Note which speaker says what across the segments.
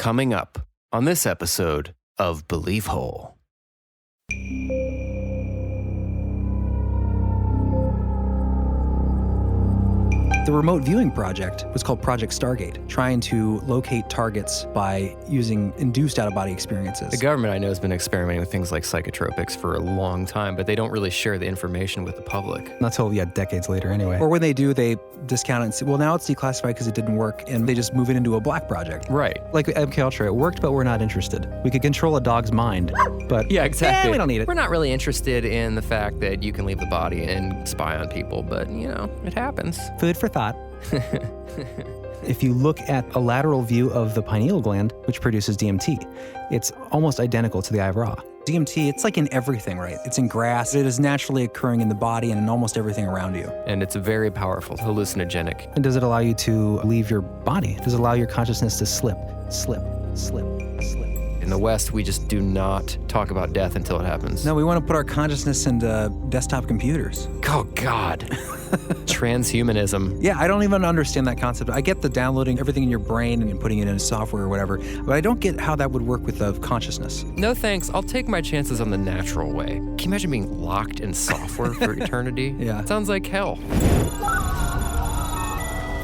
Speaker 1: Coming up on this episode of Belief Hole.
Speaker 2: The remote viewing project was called Project Stargate, trying to locate targets by using induced out-of-body experiences.
Speaker 1: The government, I know, has been experimenting with things like psychotropics for a long time, but they don't really share the information with the public.
Speaker 2: Not till, decades later anyway. Or when they do, they discount it and say, well, now it's declassified because it didn't work, and they just move it into a black project.
Speaker 1: Right.
Speaker 2: Like MKUltra, it worked, but we're not interested. We could control a dog's mind, but
Speaker 1: yeah, exactly.
Speaker 2: We don't need it.
Speaker 1: We're not really interested in the fact that you can leave the body and spy on people, but, it happens.
Speaker 2: Food for thought. If you look at a lateral view of the pineal gland, which produces DMT, it's almost identical to the eye of Ra. DMT, it's like in everything, right? It's in grass. It is naturally occurring in the body and in almost everything around you.
Speaker 1: And it's very powerful, hallucinogenic.
Speaker 2: And does it allow you to leave your body? Does it allow your consciousness to slip?
Speaker 1: In the West, we just do not talk about death until it happens.
Speaker 2: No, we want to put our consciousness into desktop computers.
Speaker 1: Oh, God. Transhumanism.
Speaker 2: Yeah, I don't even understand that concept. I get the downloading everything in your brain and putting it in software or whatever, but I don't get how that would work with the consciousness.
Speaker 1: No thanks. I'll take my chances on the natural way. Can you imagine being locked in software for eternity?
Speaker 2: Yeah.
Speaker 1: It sounds like hell.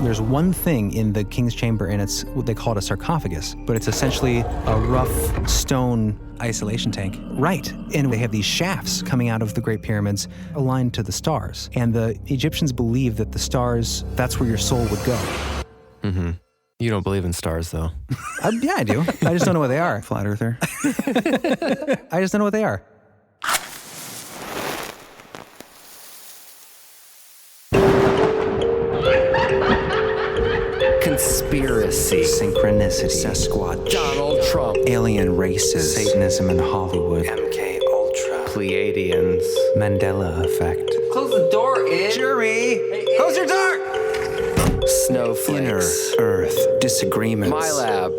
Speaker 2: There's one thing in the king's chamber, and it's what they call it a sarcophagus, but it's essentially a rough stone isolation tank. Right. And they have these shafts coming out of the Great Pyramids aligned to the stars. And the Egyptians believe that the stars, that's where your soul would go.
Speaker 1: Mm-hmm. You don't believe in stars, though.
Speaker 2: Yeah, I do. I just don't know what they are. Flat earther. I just don't know what they are.
Speaker 1: Conspiracy.
Speaker 3: Synchronicity. Sasquatch.
Speaker 1: Donald Trump.
Speaker 3: Alien races. Satanism in Hollywood. MKUltra.
Speaker 1: Pleiadians.
Speaker 3: Mandela effect.
Speaker 1: Close the door, Ed.
Speaker 3: Jeremy! Close your door!
Speaker 1: Snowflakes.
Speaker 3: Inner Earth disagreements.
Speaker 1: My lab.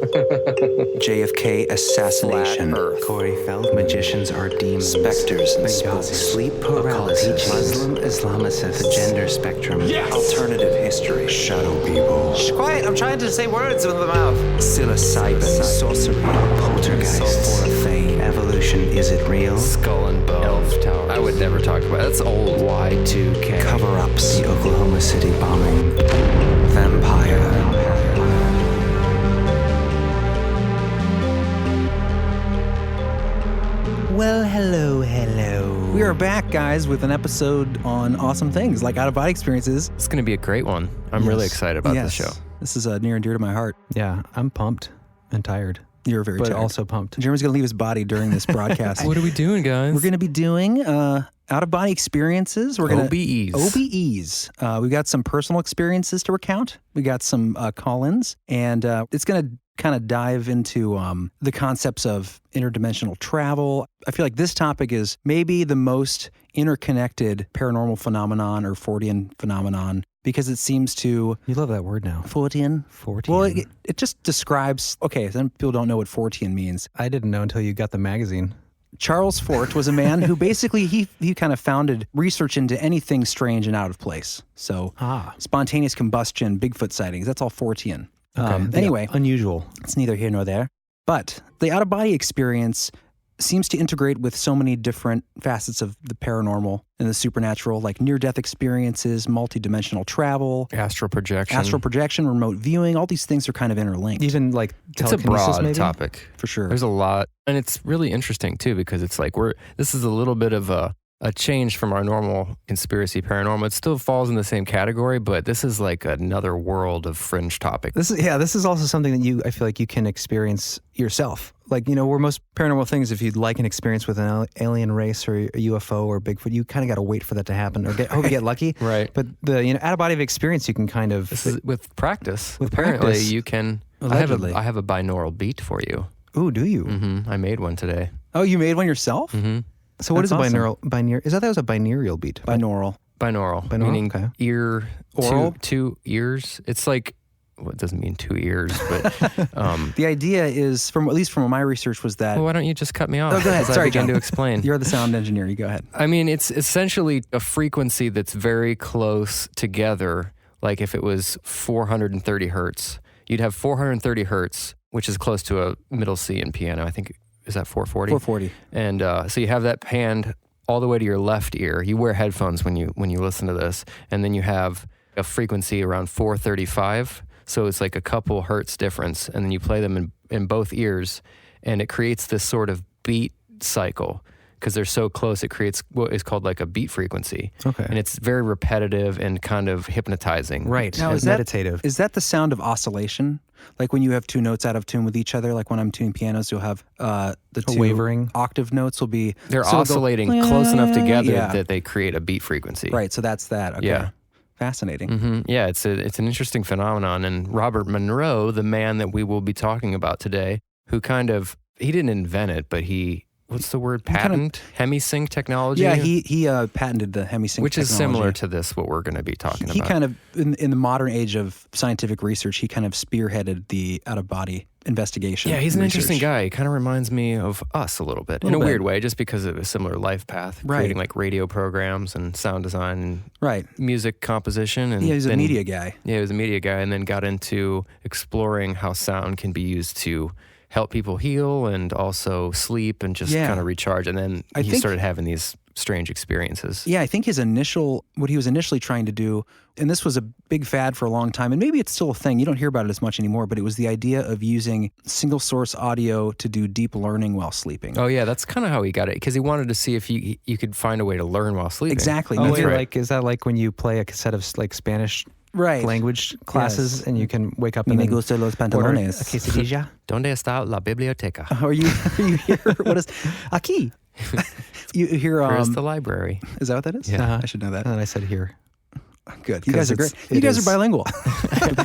Speaker 3: JFK assassination.
Speaker 1: Flat Earth.
Speaker 3: Corey Feldman. Magicians are demons. Specters and spooks. Sleep paralysis. Muslim Islamicists. The gender spectrum.
Speaker 1: Yes!
Speaker 3: Alternative history. Shadow people.
Speaker 4: Shh, quiet, I'm trying to say words with the mouth.
Speaker 3: Psilocybin. Sorcery. Poltergeists.
Speaker 1: Sulfur.
Speaker 3: Evolution. Is it real?
Speaker 1: Skull and Bone. Elf Tower. I would never talk about it. That's old. Y2K.
Speaker 3: Cover-ups. The Oklahoma City bombing. Vampire.
Speaker 2: Well, hello. We are back, guys, with an episode on awesome things like out-of-body experiences.
Speaker 1: It's going to be a great one. I'm really excited about this show.
Speaker 2: This is near and dear to my heart.
Speaker 5: Yeah, I'm pumped and tired.
Speaker 2: You're very tired.
Speaker 5: But also pumped.
Speaker 2: Jeremy's going to leave his body during this broadcast.
Speaker 1: What are we doing, guys?
Speaker 2: We're going to be doing out-of-body experiences. We're gonna
Speaker 1: OBEs.
Speaker 2: OBEs. We've got some personal experiences to recount. We got some call-ins, and it's going to kind of dive into the concepts of interdimensional travel. I feel like this topic is maybe the most interconnected paranormal phenomenon or Fortean phenomenon because it seems to...
Speaker 5: You love that word now.
Speaker 2: Fortean? Well, it just describes... Okay, some people don't know what Fortean means.
Speaker 5: I didn't know until you got the magazine.
Speaker 2: Charles Fort was a man who basically, he kind of founded research into anything strange and out of place. So spontaneous combustion, Bigfoot sightings, that's all Fortean.
Speaker 5: Okay.
Speaker 2: Anyway.
Speaker 5: Unusual.
Speaker 2: It's neither here nor there. But the out-of-body experience seems to integrate with so many different facets of the paranormal and the supernatural, like near-death experiences, multi-dimensional travel.
Speaker 1: Astral projection,
Speaker 2: remote viewing, all these things are kind of interlinked.
Speaker 5: Even like
Speaker 1: telekinesis, it's a broad
Speaker 5: maybe?
Speaker 1: topic.
Speaker 2: For sure.
Speaker 1: There's a lot. And it's really interesting, too, because it's like this is a little bit of a change from our normal conspiracy paranormal. It still falls in the same category, but this is like another world of fringe topic.
Speaker 5: This is also something that I feel like you can experience yourself. Like, where most paranormal things, if you'd like an experience with an alien race or a UFO or Bigfoot, you kind of got to wait for that to happen or hope you get lucky.
Speaker 1: Right.
Speaker 5: But the out-of-body experience, you can kind of...
Speaker 1: This is with practice.
Speaker 5: Apparently,
Speaker 1: you can...
Speaker 5: Allegedly.
Speaker 1: I have a binaural beat for you.
Speaker 5: Ooh, do you?
Speaker 1: Mm-hmm. I made one today.
Speaker 2: Oh, you made one yourself?
Speaker 1: Mm-hmm.
Speaker 5: So what is
Speaker 2: That's
Speaker 5: a
Speaker 2: awesome.
Speaker 5: binaural? Is that was a binaural beat?
Speaker 2: Binaural.
Speaker 1: Binaural. Meaning ear...
Speaker 2: Oral?
Speaker 1: Two ears. It's like... Well, it doesn't mean 2 ears, but...
Speaker 2: The idea is, at least from my research, was that...
Speaker 1: Well, why don't you just cut me off?
Speaker 2: Oh, go ahead.
Speaker 1: As
Speaker 2: Sorry,
Speaker 1: I begin
Speaker 2: John.
Speaker 1: to explain.
Speaker 2: You're the sound engineer. You go ahead.
Speaker 1: I mean, it's essentially a frequency that's very close together. Like if it was 430 hertz, you'd have 430 hertz which is close to a middle C in piano. I think, is that 440?
Speaker 2: 440.
Speaker 1: And so you have that panned all the way to your left ear. You wear headphones when you listen to this, and then you have a frequency around 435. So it's like a couple hertz difference, and then you play them in both ears, and it creates this sort of beat cycle. Because they're so close, it creates what is called like a beat frequency.
Speaker 5: Okay.
Speaker 1: And it's very repetitive and kind of hypnoptizing.
Speaker 5: Right.
Speaker 2: Now,
Speaker 5: and
Speaker 2: is that-
Speaker 5: meditative.
Speaker 2: Is that the sound of oscillation? Like when you have two notes out of tune with each other, like when I'm tuning pianos, you'll have the two
Speaker 5: wavering.
Speaker 2: octave notes will be...
Speaker 1: They're
Speaker 2: so they'll go,
Speaker 1: oscillating close enough together
Speaker 2: Yeah.
Speaker 1: that they create a beat frequency.
Speaker 2: Right, so that's that. Okay.
Speaker 1: Yeah.
Speaker 2: Fascinating.
Speaker 1: Yeah, it's an interesting phenomenon. And Robert Monroe, the man that we will be talking about today, who he didn't invent it, but what's the word? Patent? Hemisync technology?
Speaker 2: Yeah, he patented the hemisync
Speaker 1: Which is
Speaker 2: technology.
Speaker 1: similar to this, what we're going to be talking
Speaker 2: He
Speaker 1: about.
Speaker 2: kind of, in the modern age of scientific research, he kind of spearheaded the out-of-body investigation.
Speaker 1: Yeah, he's an interesting
Speaker 2: research.
Speaker 1: guy. He kind of reminds me of us a little bit, in a
Speaker 2: Little bit.
Speaker 1: weird way, just because of a similar life path,
Speaker 2: Right.
Speaker 1: creating like radio programs and sound design and
Speaker 2: Right.
Speaker 1: music composition. And
Speaker 2: Yeah, he's a
Speaker 1: then-
Speaker 2: media guy.
Speaker 1: Yeah, he was a media guy, and then got into exploring how sound can be used to help people heal and also sleep and just
Speaker 2: Yeah.
Speaker 1: kind of recharge. And then
Speaker 2: I
Speaker 1: he
Speaker 2: think-
Speaker 1: started having these strange experiences.
Speaker 2: Yeah, I think what he was initially trying to do, and this was a big fad for a long time, and maybe it's still a thing, you don't hear about it as much anymore, but it was the idea of using single source audio to do deep learning while sleeping.
Speaker 1: Oh yeah, that's kind of how he got it, because he wanted to see if you could find a way to learn while sleeping.
Speaker 2: Exactly.
Speaker 5: Oh,
Speaker 2: That's
Speaker 5: wait,
Speaker 2: right.
Speaker 5: like, is that like when you play a cassette of like Spanish
Speaker 2: Right.
Speaker 5: language classes
Speaker 2: Yes.
Speaker 5: and you can wake up
Speaker 2: Me
Speaker 5: and then
Speaker 2: gustan los
Speaker 5: order a
Speaker 2: pantalones.
Speaker 5: quesadilla?
Speaker 1: Donde está la biblioteca?
Speaker 2: Are you here? What is aquí? You hear
Speaker 1: Where's the library?
Speaker 2: is that what that is?
Speaker 5: Yeah.
Speaker 2: I should know that.
Speaker 5: And then I said here.
Speaker 2: Good. You guys are great.
Speaker 5: it's-
Speaker 2: You
Speaker 5: it
Speaker 2: guys
Speaker 5: is-
Speaker 2: are bilingual.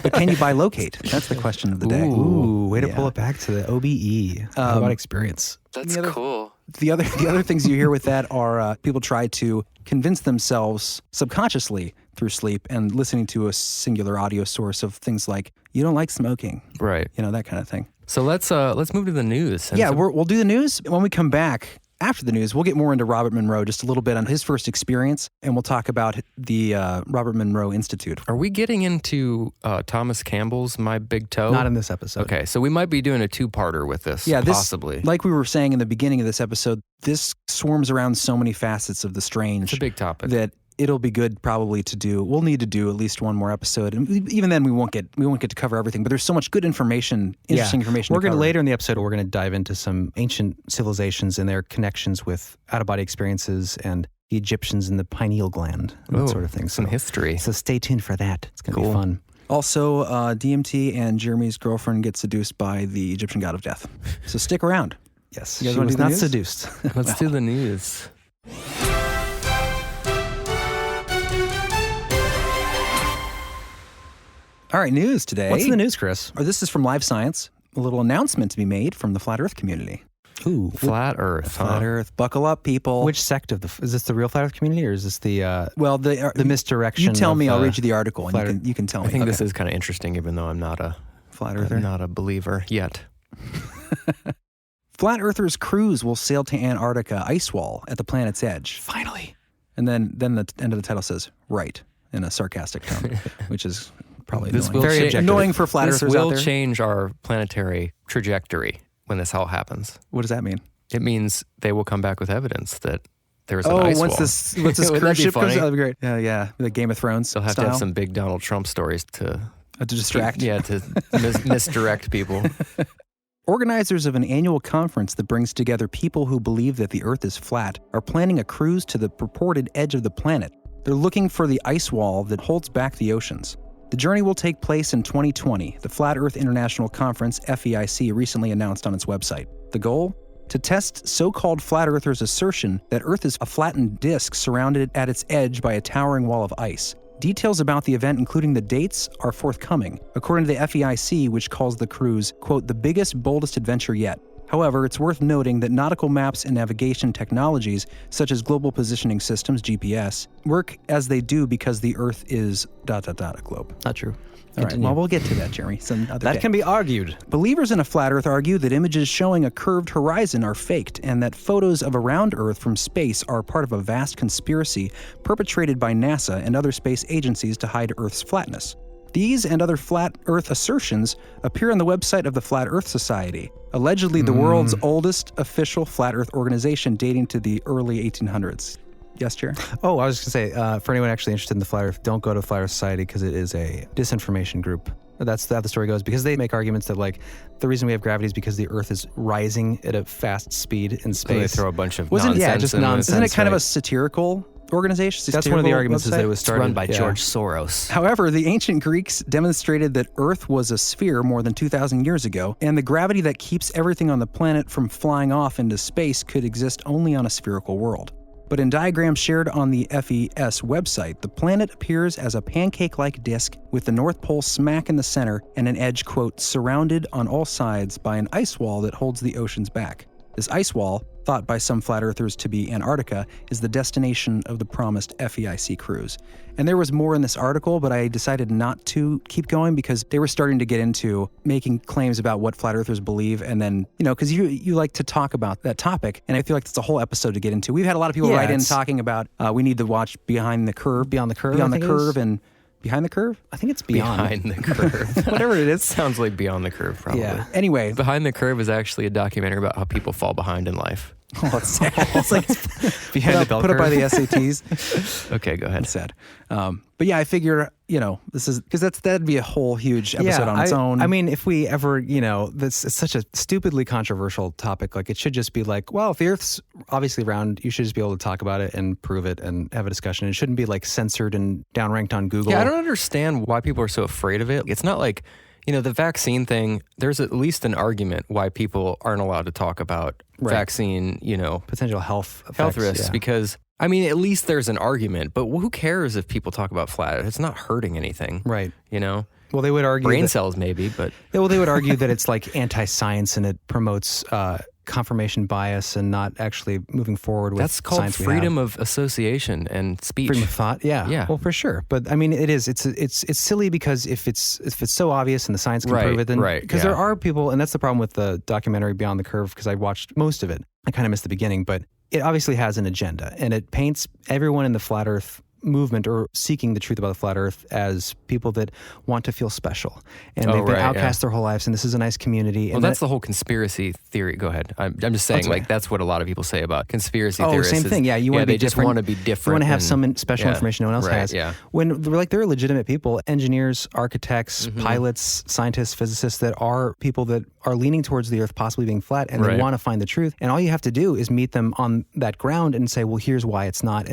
Speaker 2: but can you bilocate? That's the question of the day.
Speaker 5: Ooh, way to
Speaker 2: Yeah.
Speaker 5: pull it back to the OBE. How about experience?
Speaker 1: That's
Speaker 2: The other-
Speaker 1: cool.
Speaker 2: The other things you hear with that are people try to convince themselves subconsciously through sleep and listening to a singular audio source of things like you don't like smoking,
Speaker 1: Right.
Speaker 2: that kind of thing.
Speaker 1: So let's move to the news. And
Speaker 2: Yeah,
Speaker 1: some-
Speaker 2: we'll do the news. When we come back after the news, we'll get more into Robert Monroe, just a little bit on his first experience, and we'll talk about the Robert Monroe Institute.
Speaker 1: Are we getting into Thomas Campbell's My Big Toe?
Speaker 5: Not in this episode.
Speaker 1: Okay, so we might be doing a two-parter with this,
Speaker 2: Yeah, this,
Speaker 1: possibly.
Speaker 2: like we were saying in the beginning of this episode, this swarms around so many facets of the strange.
Speaker 1: It's a big topic.
Speaker 2: that it'll be good probably to do. We'll need to do at least one more episode, and even then we won't get to cover everything. But there's so much good information, interesting information.
Speaker 5: We're
Speaker 2: to
Speaker 5: going to
Speaker 2: cover.
Speaker 5: later in the episode, we're going to dive into some ancient civilizations and their connections with out-of-body experiences and the Egyptians and the pineal gland and that sort of thing.
Speaker 1: Some history.
Speaker 5: So stay tuned for that. It's going to be fun.
Speaker 2: Also, DMT and Jeremy's girlfriend get seduced by the Egyptian god of death. So stick around.
Speaker 5: Yes,
Speaker 2: You guys
Speaker 5: she
Speaker 2: wanna
Speaker 5: was
Speaker 2: do the
Speaker 5: not
Speaker 2: news?
Speaker 5: seduced.
Speaker 1: Let's do the news.
Speaker 2: All right, news today.
Speaker 5: What's in the news, Chris?
Speaker 2: This is from Live Science. A little announcement to be made from the Flat Earth community.
Speaker 5: Ooh,
Speaker 1: Flat Earth.
Speaker 2: Flat
Speaker 1: huh?
Speaker 2: Earth, buckle up, people.
Speaker 5: which sect of is this the real flat Earth community or is this the
Speaker 2: well, the
Speaker 5: misdirection?
Speaker 2: You tell me.
Speaker 5: of,
Speaker 2: I'll read you the article, and
Speaker 5: Flat
Speaker 2: you can tell me.
Speaker 1: I think this is kind of interesting, even though I'm not a
Speaker 2: Flat Earther.
Speaker 1: not a believer yet.
Speaker 2: Flat Earthers cruise will sail to Antarctica ice wall at the planet's edge.
Speaker 5: Finally.
Speaker 2: And then the end of the title says "right" in a sarcastic tone, which is probably
Speaker 1: This
Speaker 2: annoying.
Speaker 1: will
Speaker 5: Very
Speaker 1: cha-
Speaker 5: objective.
Speaker 2: Annoying for flat
Speaker 1: This
Speaker 2: earthers out
Speaker 1: will
Speaker 2: there.
Speaker 1: change our planetary trajectory when this all happens.
Speaker 2: What does that mean?
Speaker 1: It means they will come back with evidence that there was an
Speaker 2: Oh,
Speaker 1: ice
Speaker 2: once
Speaker 1: wall.
Speaker 2: this
Speaker 1: Wouldn't that
Speaker 2: cruise
Speaker 1: be
Speaker 2: ship comes,
Speaker 1: funny?
Speaker 2: that'd be great. Yeah, the Game of Thrones
Speaker 1: They'll have
Speaker 2: style
Speaker 1: to have some big Donald Trump stories to
Speaker 2: to distract.
Speaker 1: Yeah, to misdirect people.
Speaker 2: Organizers of an annual conference that brings together people who believe that the Earth is flat are planning a cruise to the purported edge of the planet. They're looking for the ice wall that holds back the oceans. The journey will take place in 2020, the Flat Earth International Conference, FEIC, recently announced on its website. The goal? To test so-called flat earthers' assertion that Earth is a flattened disk surrounded at its edge by a towering wall of ice. Details about the event, including the dates, are forthcoming, according to the FEIC, which calls the cruise, quote, the biggest, boldest adventure yet. However, it's worth noting that nautical maps and navigation technologies, such as global positioning systems, GPS, work as they do because the Earth is ... a globe.
Speaker 5: Not true.
Speaker 2: All right, well, we'll get to that, Jeremy, some other
Speaker 5: That
Speaker 2: day.
Speaker 5: can be argued.
Speaker 2: Believers in a flat Earth argue that images showing a curved horizon are faked and that photos of around Earth from space are part of a vast conspiracy perpetrated by NASA and other space agencies to hide Earth's flatness. These and other flat Earth assertions appear on the website of the Flat Earth Society, allegedly the world's oldest official flat Earth organization dating to the early 1800s. Yes, Chair?
Speaker 5: Oh, I was going to say, for anyone actually interested in the Flat Earth, don't go to Flat Earth Society because it is a disinformation group. That's how the story goes, because they make arguments that, like, the reason we have gravity is because the Earth is rising at a fast speed in space.
Speaker 1: So they throw a bunch of
Speaker 2: Wasn't-
Speaker 1: nonsense
Speaker 5: yeah, just
Speaker 1: in
Speaker 5: nonsense.
Speaker 2: Isn't it kind of
Speaker 5: right.
Speaker 2: a satirical organization?
Speaker 5: That's one of the
Speaker 2: satirical
Speaker 5: arguments is that it
Speaker 2: website?
Speaker 5: was
Speaker 1: It's
Speaker 5: started
Speaker 1: run by
Speaker 5: yeah.
Speaker 1: George Soros.
Speaker 2: However, the ancient Greeks demonstrated that Earth was a sphere more than 2,000 years ago, and the gravity that keeps everything on the planet from flying off into space could exist only on a spherical world. But in diagrams shared on the FES website, the planet appears as a pancake-like disk with the North Pole smack in the center and an edge, quote, surrounded on all sides by an ice wall that holds the oceans back. This ice wall, thought by some flat earthers to be Antarctica, is the destination of the promised FEIC cruise. And there was more in this article, but I decided not to keep going because they were starting to get into making claims about what flat earthers believe. And then, because you like to talk about that topic. And I feel like it's a whole episode to get into. We've had a lot of people write in talking about we need to watch Behind the Curve.
Speaker 5: Beyond the Curve,
Speaker 2: Beyond
Speaker 5: I
Speaker 2: the
Speaker 5: think it is.
Speaker 2: Curve and Behind the Curve?
Speaker 5: I think it's Beyond.
Speaker 1: Behind the Curve.
Speaker 5: Whatever it is.
Speaker 1: Sounds like Beyond the Curve, probably.
Speaker 5: Yeah.
Speaker 2: Anyway,
Speaker 1: Behind the Curve is actually a documentary about how people fall behind in life.
Speaker 2: it's sad. It's like
Speaker 5: Behind the bell
Speaker 2: put up by
Speaker 5: curve.
Speaker 2: the SATs.
Speaker 1: Okay, go ahead.
Speaker 2: It's sad. But yeah, I figure, this is because that'd be a whole huge episode on its own.
Speaker 5: I mean, if we ever, it's such a stupidly controversial topic. Like, it should just be like, well, if the Earth's obviously round, you should just be able to talk about it and prove it and have a discussion. It shouldn't be like censored and downranked on Google.
Speaker 1: Yeah, I don't understand why people are so afraid of it. It's not like, the vaccine thing, there's at least an argument why people aren't allowed to talk about vaccine,
Speaker 5: Potential health
Speaker 1: health
Speaker 5: effects,
Speaker 1: risks
Speaker 5: yeah.
Speaker 1: because, at least there's an argument, but who cares if people talk about flat Earth? It's not hurting anything.
Speaker 5: Right.
Speaker 1: Well,
Speaker 5: they would argue
Speaker 1: brain
Speaker 5: that,
Speaker 1: cells maybe, but
Speaker 5: they would argue that it's like anti-science and it promotes confirmation bias and not actually moving forward with
Speaker 1: that's called
Speaker 5: science
Speaker 1: freedom of association and speech.
Speaker 5: freedom of thought. Yeah.
Speaker 1: Yeah.
Speaker 5: Well, for sure. But it is. It's silly because if it's so obvious and the science can prove it, then because there are people, and that's the problem with the documentary Beyond the Curve. Because I watched most of it, I kind of missed the beginning, but it obviously has an agenda, and it paints everyone in the flat Earth movement or seeking the truth about the flat Earth as people that want to feel special, and they've been outcast their whole lives, and this is a nice community.
Speaker 1: Well,
Speaker 5: and
Speaker 1: that's the whole conspiracy theory. Go ahead. I'm just saying, that's what a lot of people say about conspiracy theorists.
Speaker 5: Same thing. Yeah, you want to be
Speaker 1: they just
Speaker 5: different.
Speaker 1: want to be different.
Speaker 5: You want to have
Speaker 1: and-
Speaker 5: some special information no one else has.
Speaker 1: Yeah.
Speaker 5: When there are legitimate people, engineers, architects, pilots, scientists, physicists that are people that are leaning towards the Earth possibly being flat, and they want to find the truth. And all you have to do is meet them on that ground and say, well, here's why it's not,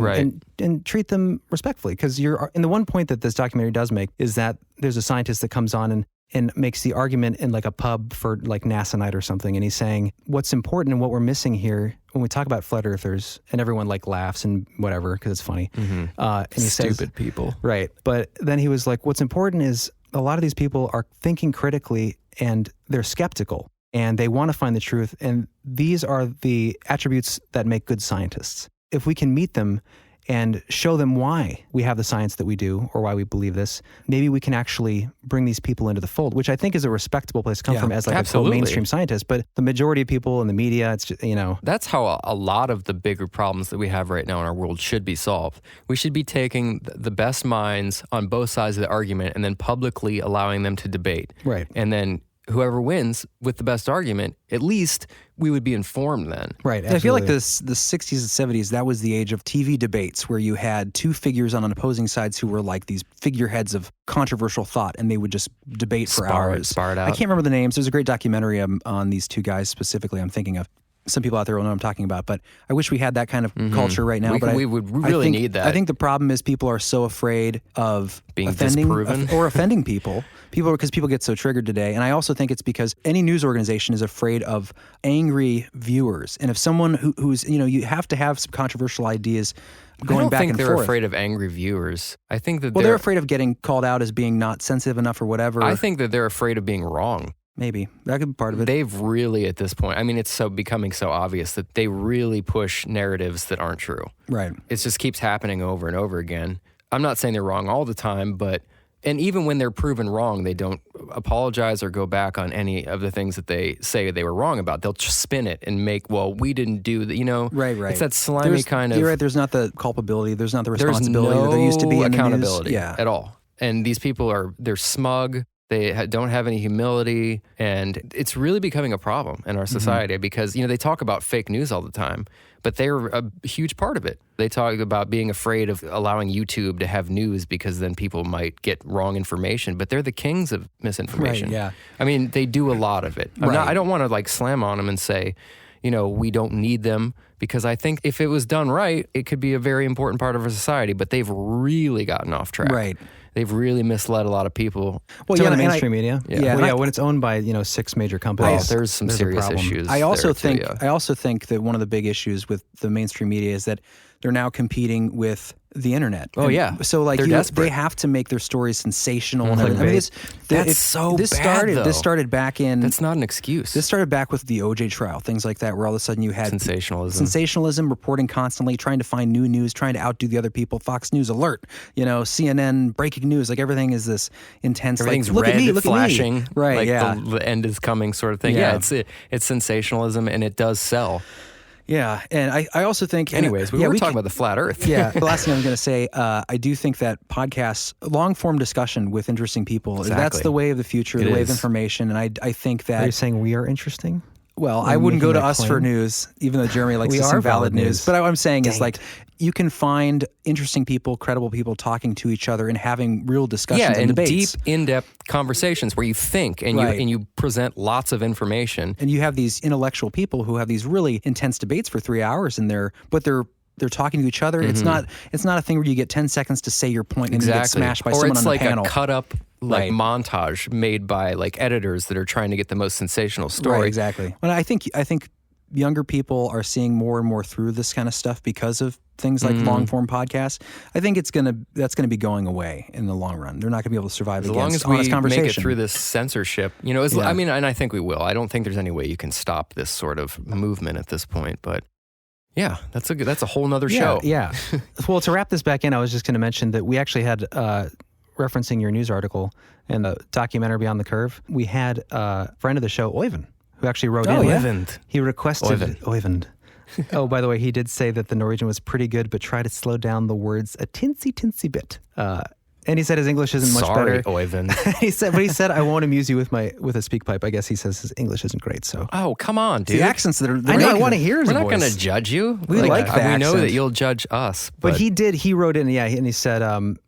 Speaker 5: and treat them respectfully. Because and the one point that this documentary does make is that there's a scientist that comes on and makes the argument in like a pub for like NASA night or something. And he's saying what's important and what we're missing here when we talk about flat earthers, and everyone like laughs and whatever, because it's funny. And he says,
Speaker 1: Stupid people.
Speaker 5: Right. But then he was like, what's important is a lot of these people are thinking critically and they're skeptical and they want to find the truth. And these are the attributes that make good scientists. If we can meet them and show them why we have the science that we do or why we believe this, maybe we can actually bring these people into the fold, which I think is a respectable place to come from as like a mainstream scientist. But the majority of people in the media, it's just,
Speaker 1: That's how a lot of the bigger problems that we have right now in our world should be solved. We should be taking the best minds on both sides of the argument and then publicly allowing them to debate.
Speaker 5: Right.
Speaker 1: And then whoever wins with the best argument, at least we would be informed then.
Speaker 5: Right.
Speaker 2: I feel like the 60s and 70s, that was the age of TV debates where you had two figures on opposing sides who were like these figureheads of controversial thought, and they would just debate for hours.
Speaker 1: Spar it out.
Speaker 2: I can't remember the names. There's a great documentary on these two guys specifically I'm thinking of. Some people out there will know what I'm talking about, but I wish we had that kind of culture right now.
Speaker 1: We would really need that.
Speaker 2: I think the problem is people are so afraid of
Speaker 1: being
Speaker 2: offending
Speaker 1: disproven
Speaker 2: or offending people. Because people get so triggered today. And I also think it's because any news organization is afraid of angry viewers. And if someone who's, you have to have some controversial ideas going back and forth.
Speaker 1: I don't think they're afraid of angry viewers. I think that
Speaker 2: they're afraid of getting called out as being not sensitive enough or whatever.
Speaker 1: I think that they're afraid of being wrong.
Speaker 2: Maybe. That could be part of it.
Speaker 1: They've really, at this point, it's becoming so obvious that they really push narratives that aren't true.
Speaker 2: Right.
Speaker 1: It just keeps happening over and over again. I'm not saying they're wrong all the time, and even when they're proven wrong, they don't apologize or go back on any of the things that they say they were wrong about. They'll just spin it and make, we didn't do that,
Speaker 2: Right.
Speaker 1: It's that slimy kind of...
Speaker 2: You're right, there's not the culpability, there's not the responsibility
Speaker 1: there's no
Speaker 2: that there used to be in
Speaker 1: accountability
Speaker 2: the news.
Speaker 1: at all. And these people they're smug. They don't have any humility, and it's really becoming a problem in our society because, they talk about fake news all the time, but they're a huge part of it. They talk about being afraid of allowing YouTube to have news because then people might get wrong information, but they're the kings of misinformation.
Speaker 2: Right, yeah.
Speaker 1: I mean, they do a lot of it. I don't want to slam on them and say, we don't need them, because I think if it was done right, it could be a very important part of our society, but they've really gotten off track.
Speaker 2: Right.
Speaker 1: They've really misled a lot of people.
Speaker 5: Well, the mainstream media.
Speaker 2: Yeah.
Speaker 5: When it's owned by 6 major companies,
Speaker 1: there's some serious issues.
Speaker 2: I also think that one of the big issues with the mainstream media is that they're now competing with the internet.
Speaker 1: Oh, yeah.
Speaker 2: So
Speaker 1: They're desperate.
Speaker 2: They have to make their stories sensational.
Speaker 1: This
Speaker 2: started back in.
Speaker 1: That's not an excuse.
Speaker 2: This started back with the OJ trial, things like that, where all of a sudden you had sensationalism, reporting constantly, trying to find new news, trying to outdo the other people. Fox News alert, CNN breaking news, everything is this intense.
Speaker 1: Everything's
Speaker 2: look
Speaker 1: red,
Speaker 2: at me, look
Speaker 1: flashing,
Speaker 2: at me. Right?
Speaker 1: The end is coming, sort of thing. Yeah, it's sensationalism, and it does sell.
Speaker 2: Yeah, and I also think...
Speaker 1: Anyways, we were talking about the flat earth.
Speaker 2: Yeah, the last thing I'm going to say, I do think that podcasts, long-form discussion with interesting people, that's the way of the future, the way of information, and I think that...
Speaker 5: Are you saying we are interesting?
Speaker 2: Well, I wouldn't go to us for news, even though Jeremy likes to sing valid news. But what I'm saying is, you can find interesting people, credible people talking to each other and having real discussions and debates.
Speaker 1: Deep, in-depth conversations where you think and you present lots of information.
Speaker 2: And you have these intellectual people who have these really intense debates for 3 hours, but they're talking to each other. It's not a thing where you get 10 seconds to say your point and you get smashed by someone on the panel.
Speaker 1: Or it's like a cut-up montage made by editors that are trying to get the most sensational story.
Speaker 2: Right, exactly. Well, I think younger people are seeing more and more through this kind of stuff because of things like long-form podcasts. I think that's going to be going away in the long run. They're not going to be able to survive against honest conversation.
Speaker 1: As long as we make it through this censorship, I mean, and I think we will. I don't think there's any way you can stop this sort of movement at this point, but yeah, that's a whole nother show.
Speaker 5: Yeah. Well, to wrap this back in, I was just going to mention that we actually had, referencing your news article and the documentary Beyond the Curve, we had a friend of the show, Oyvind, who actually wrote in.
Speaker 1: Oyvind.
Speaker 5: He requested Oyvind. Oh, by the way, he did say that the Norwegian was pretty good, but try to slow down the words a tinsy bit. And he said his English isn't much better.
Speaker 1: Sorry, Oyvind.
Speaker 5: he said, I won't amuse you with a speak pipe. I guess he says his English isn't great. So.
Speaker 1: Oh, come on, dude.
Speaker 2: The accents that are.
Speaker 5: I know. I want to hear his voice.
Speaker 1: We're not going to judge you.
Speaker 2: We like the accent.
Speaker 1: We know that you'll judge us.
Speaker 5: But he did. He wrote in, and he said,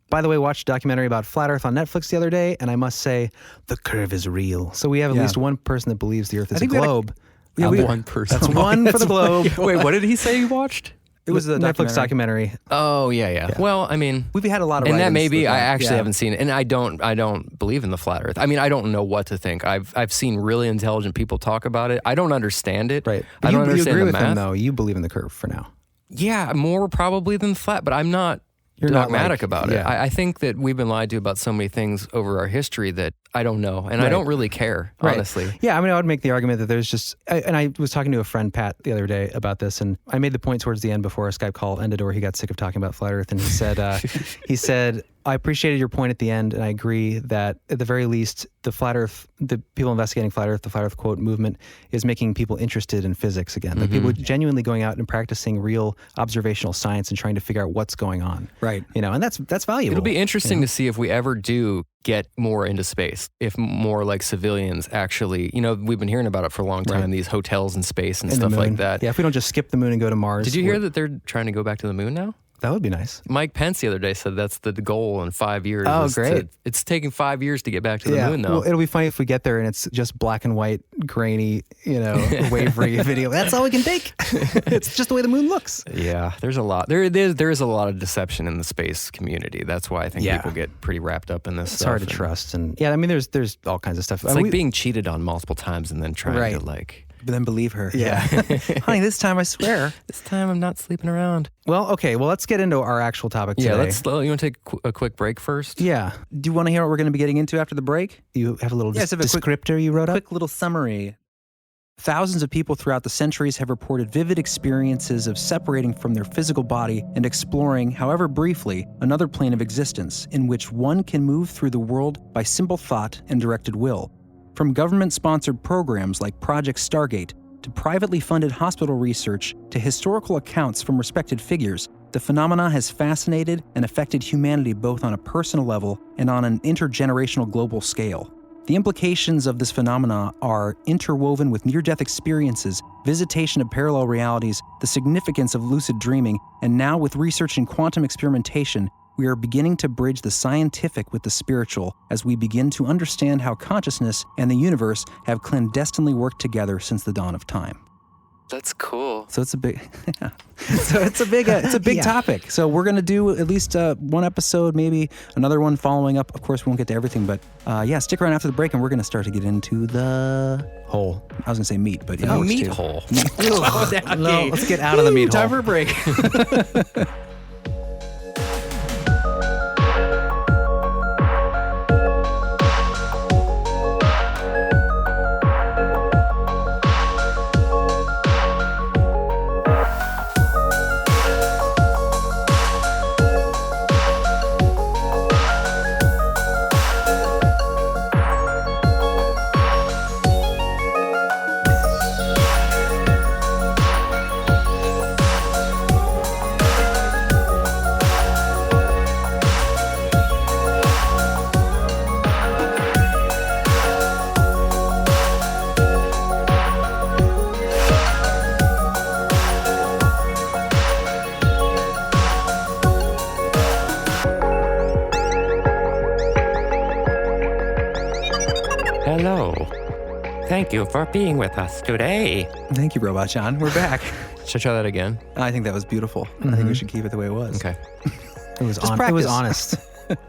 Speaker 5: by the way, watched a documentary about flat Earth on Netflix the other day, and I must say, the curve is real. So we have at least one person that believes the Earth is a globe.
Speaker 1: One person.
Speaker 5: That's one for the globe.
Speaker 1: Wait, what did he say you watched?
Speaker 5: It was the Netflix documentary.
Speaker 1: Oh, yeah. Well, I mean,
Speaker 2: we've had a lot of
Speaker 1: and that maybe I actually haven't seen it, and I don't believe in the flat Earth. I mean, I don't know what to think. I've seen really intelligent people talk about it. I don't understand it.
Speaker 5: Right.
Speaker 1: I don't understand
Speaker 5: you agree
Speaker 1: the
Speaker 5: with
Speaker 1: math.
Speaker 5: him, though. You believe in the curve for now.
Speaker 1: Yeah, more probably than the flat, but I'm not dogmatic about it. I think that we've been lied to about so many things over our history that I don't know, and I don't really care, honestly.
Speaker 5: Yeah, I mean, I would make the argument that there's just, and I was talking to a friend, Pat, the other day about this, and I made the point towards the end before our Skype call ended where he got sick of talking about flat Earth, and he said, I appreciated your point at the end, and I agree that at the very least, the flat Earth, the people investigating flat Earth, the flat Earth quote movement is making people interested in physics again. Like people genuinely going out and practicing real observational science and trying to figure out what's going on.
Speaker 2: Right.
Speaker 5: And that's valuable.
Speaker 1: It'll be interesting to see if we ever do get more into space, if more like civilians actually, we've been hearing about it for a long time, these hotels in space and stuff like that.
Speaker 5: Yeah, if we don't just skip the moon and go to Mars.
Speaker 1: Did you hear that they're trying to go back to the moon now?
Speaker 5: That would be nice.
Speaker 1: Mike Pence the other day said that's the goal in 5 years.
Speaker 5: Oh, great.
Speaker 1: It's taking 5 years to get back to the moon, though.
Speaker 5: Well, it'll be funny if we get there and it's just black and white, grainy, wavery video. That's all we can take. It's just the way the moon looks.
Speaker 1: Yeah, there's a lot. There is a lot of deception in the space community. That's why I think people get pretty wrapped up in this stuff.
Speaker 5: It's hard to trust. And I mean, there's all kinds of stuff.
Speaker 1: It's like being cheated on multiple times and then trying to
Speaker 2: But then believe her.
Speaker 5: Yeah.
Speaker 2: Honey, this time I swear.
Speaker 1: This time I'm not sleeping around.
Speaker 5: Well, okay. Well, let's get into our actual topic today.
Speaker 1: Yeah, you want to take a quick break first?
Speaker 5: Yeah.
Speaker 2: Do you want to hear what we're going to be getting into after the break?
Speaker 5: You have a little descriptor you wrote up?
Speaker 2: Quick little summary. Thousands of people throughout the centuries have reported vivid experiences of separating from their physical body and exploring, however briefly, another plane of existence in which one can move through the world by simple thought and directed will. From government-sponsored programs like Project Stargate, to privately funded hospital research, to historical accounts from respected figures, The phenomena has fascinated and affected humanity both on a personal level and on an intergenerational global scale. The implications of this phenomena are interwoven with near-death experiences, visitation of parallel realities, the significance of lucid dreaming, and now with research in quantum experimentation, we are beginning to bridge the scientific with the spiritual as we begin to understand how consciousness and the universe have clandestinely worked together since the dawn of time.
Speaker 1: That's cool.
Speaker 2: So it's a big, so it's a big topic. So we're gonna do at least one episode, maybe another one following up. Of course, we won't get to everything, but stick around after the break, and we're gonna start to get into the
Speaker 5: hole.
Speaker 2: I was gonna say meat, but
Speaker 1: meat hole.
Speaker 5: No, let's get out of the meat hole.
Speaker 2: Time for a break.
Speaker 6: Hello. Thank you for being with us today.
Speaker 2: Thank you, Robot John. We're back.
Speaker 1: Should I try that again?
Speaker 2: I think that was beautiful. I think we should keep it the way it was.
Speaker 1: Okay.
Speaker 5: It was
Speaker 2: practice.
Speaker 5: It was honest.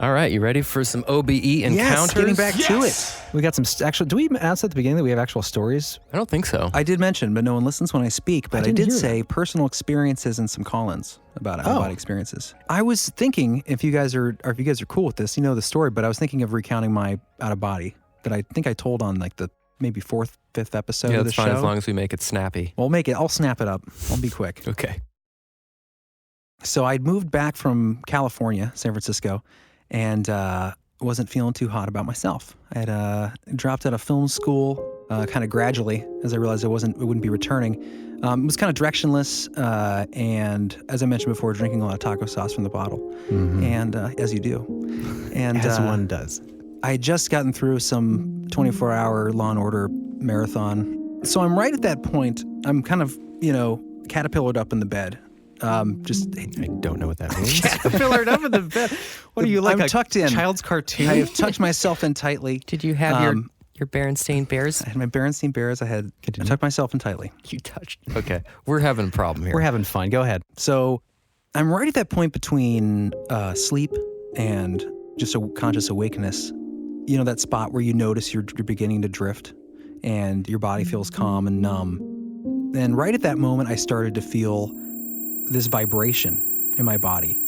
Speaker 1: All right, you ready for some OBE encounters?
Speaker 2: Yes, getting back to it.
Speaker 5: We got some actually. Do we announce at the beginning that we have actual stories?
Speaker 1: I don't think so.
Speaker 2: I did mention, but no one listens when I speak. But I
Speaker 5: didn't
Speaker 2: did
Speaker 5: hear
Speaker 2: say personal experiences and some call-ins about out-of-body experiences. I was thinking, if you guys are cool with this, you know the story. But I was thinking of recounting my out-of-body that I think I told on like the maybe 4th, 5th episode
Speaker 1: Yeah,
Speaker 2: of the
Speaker 1: that's fine
Speaker 2: show.
Speaker 1: as long as we make it snappy.
Speaker 2: We'll make it. I'll snap it up. I'll be quick.
Speaker 1: Okay.
Speaker 2: So I'd moved back from California, San Francisco, and wasn't feeling too hot about myself. I had dropped out of film school kind of gradually as I realized I wouldn't be returning. It was kind of directionless, and as I mentioned before, drinking a lot of taco sauce from the bottle, and as you do, and
Speaker 5: As one does.
Speaker 2: I had just gotten through some 24-hour Law and Order marathon. So I'm right at that point. I'm kind of, caterpillared up in the bed.
Speaker 5: I don't know what that means.
Speaker 2: Caterpillared up in the bed.
Speaker 5: What are you, like
Speaker 2: I'm
Speaker 5: a
Speaker 2: tucked in.
Speaker 5: child's cartoon?
Speaker 2: I have tucked myself in tightly.
Speaker 6: Did you have your Berenstain Bears?
Speaker 2: I had my Berenstain Bears. I tucked myself in tightly.
Speaker 6: You touched.
Speaker 1: Okay. We're having a problem here.
Speaker 5: We're having fun. Go ahead.
Speaker 2: So I'm right at that point between sleep and just a conscious awakeness. You know, that spot where you notice you're beginning to drift and your body feels calm and numb. And right at that moment, I started to feel this vibration in my body,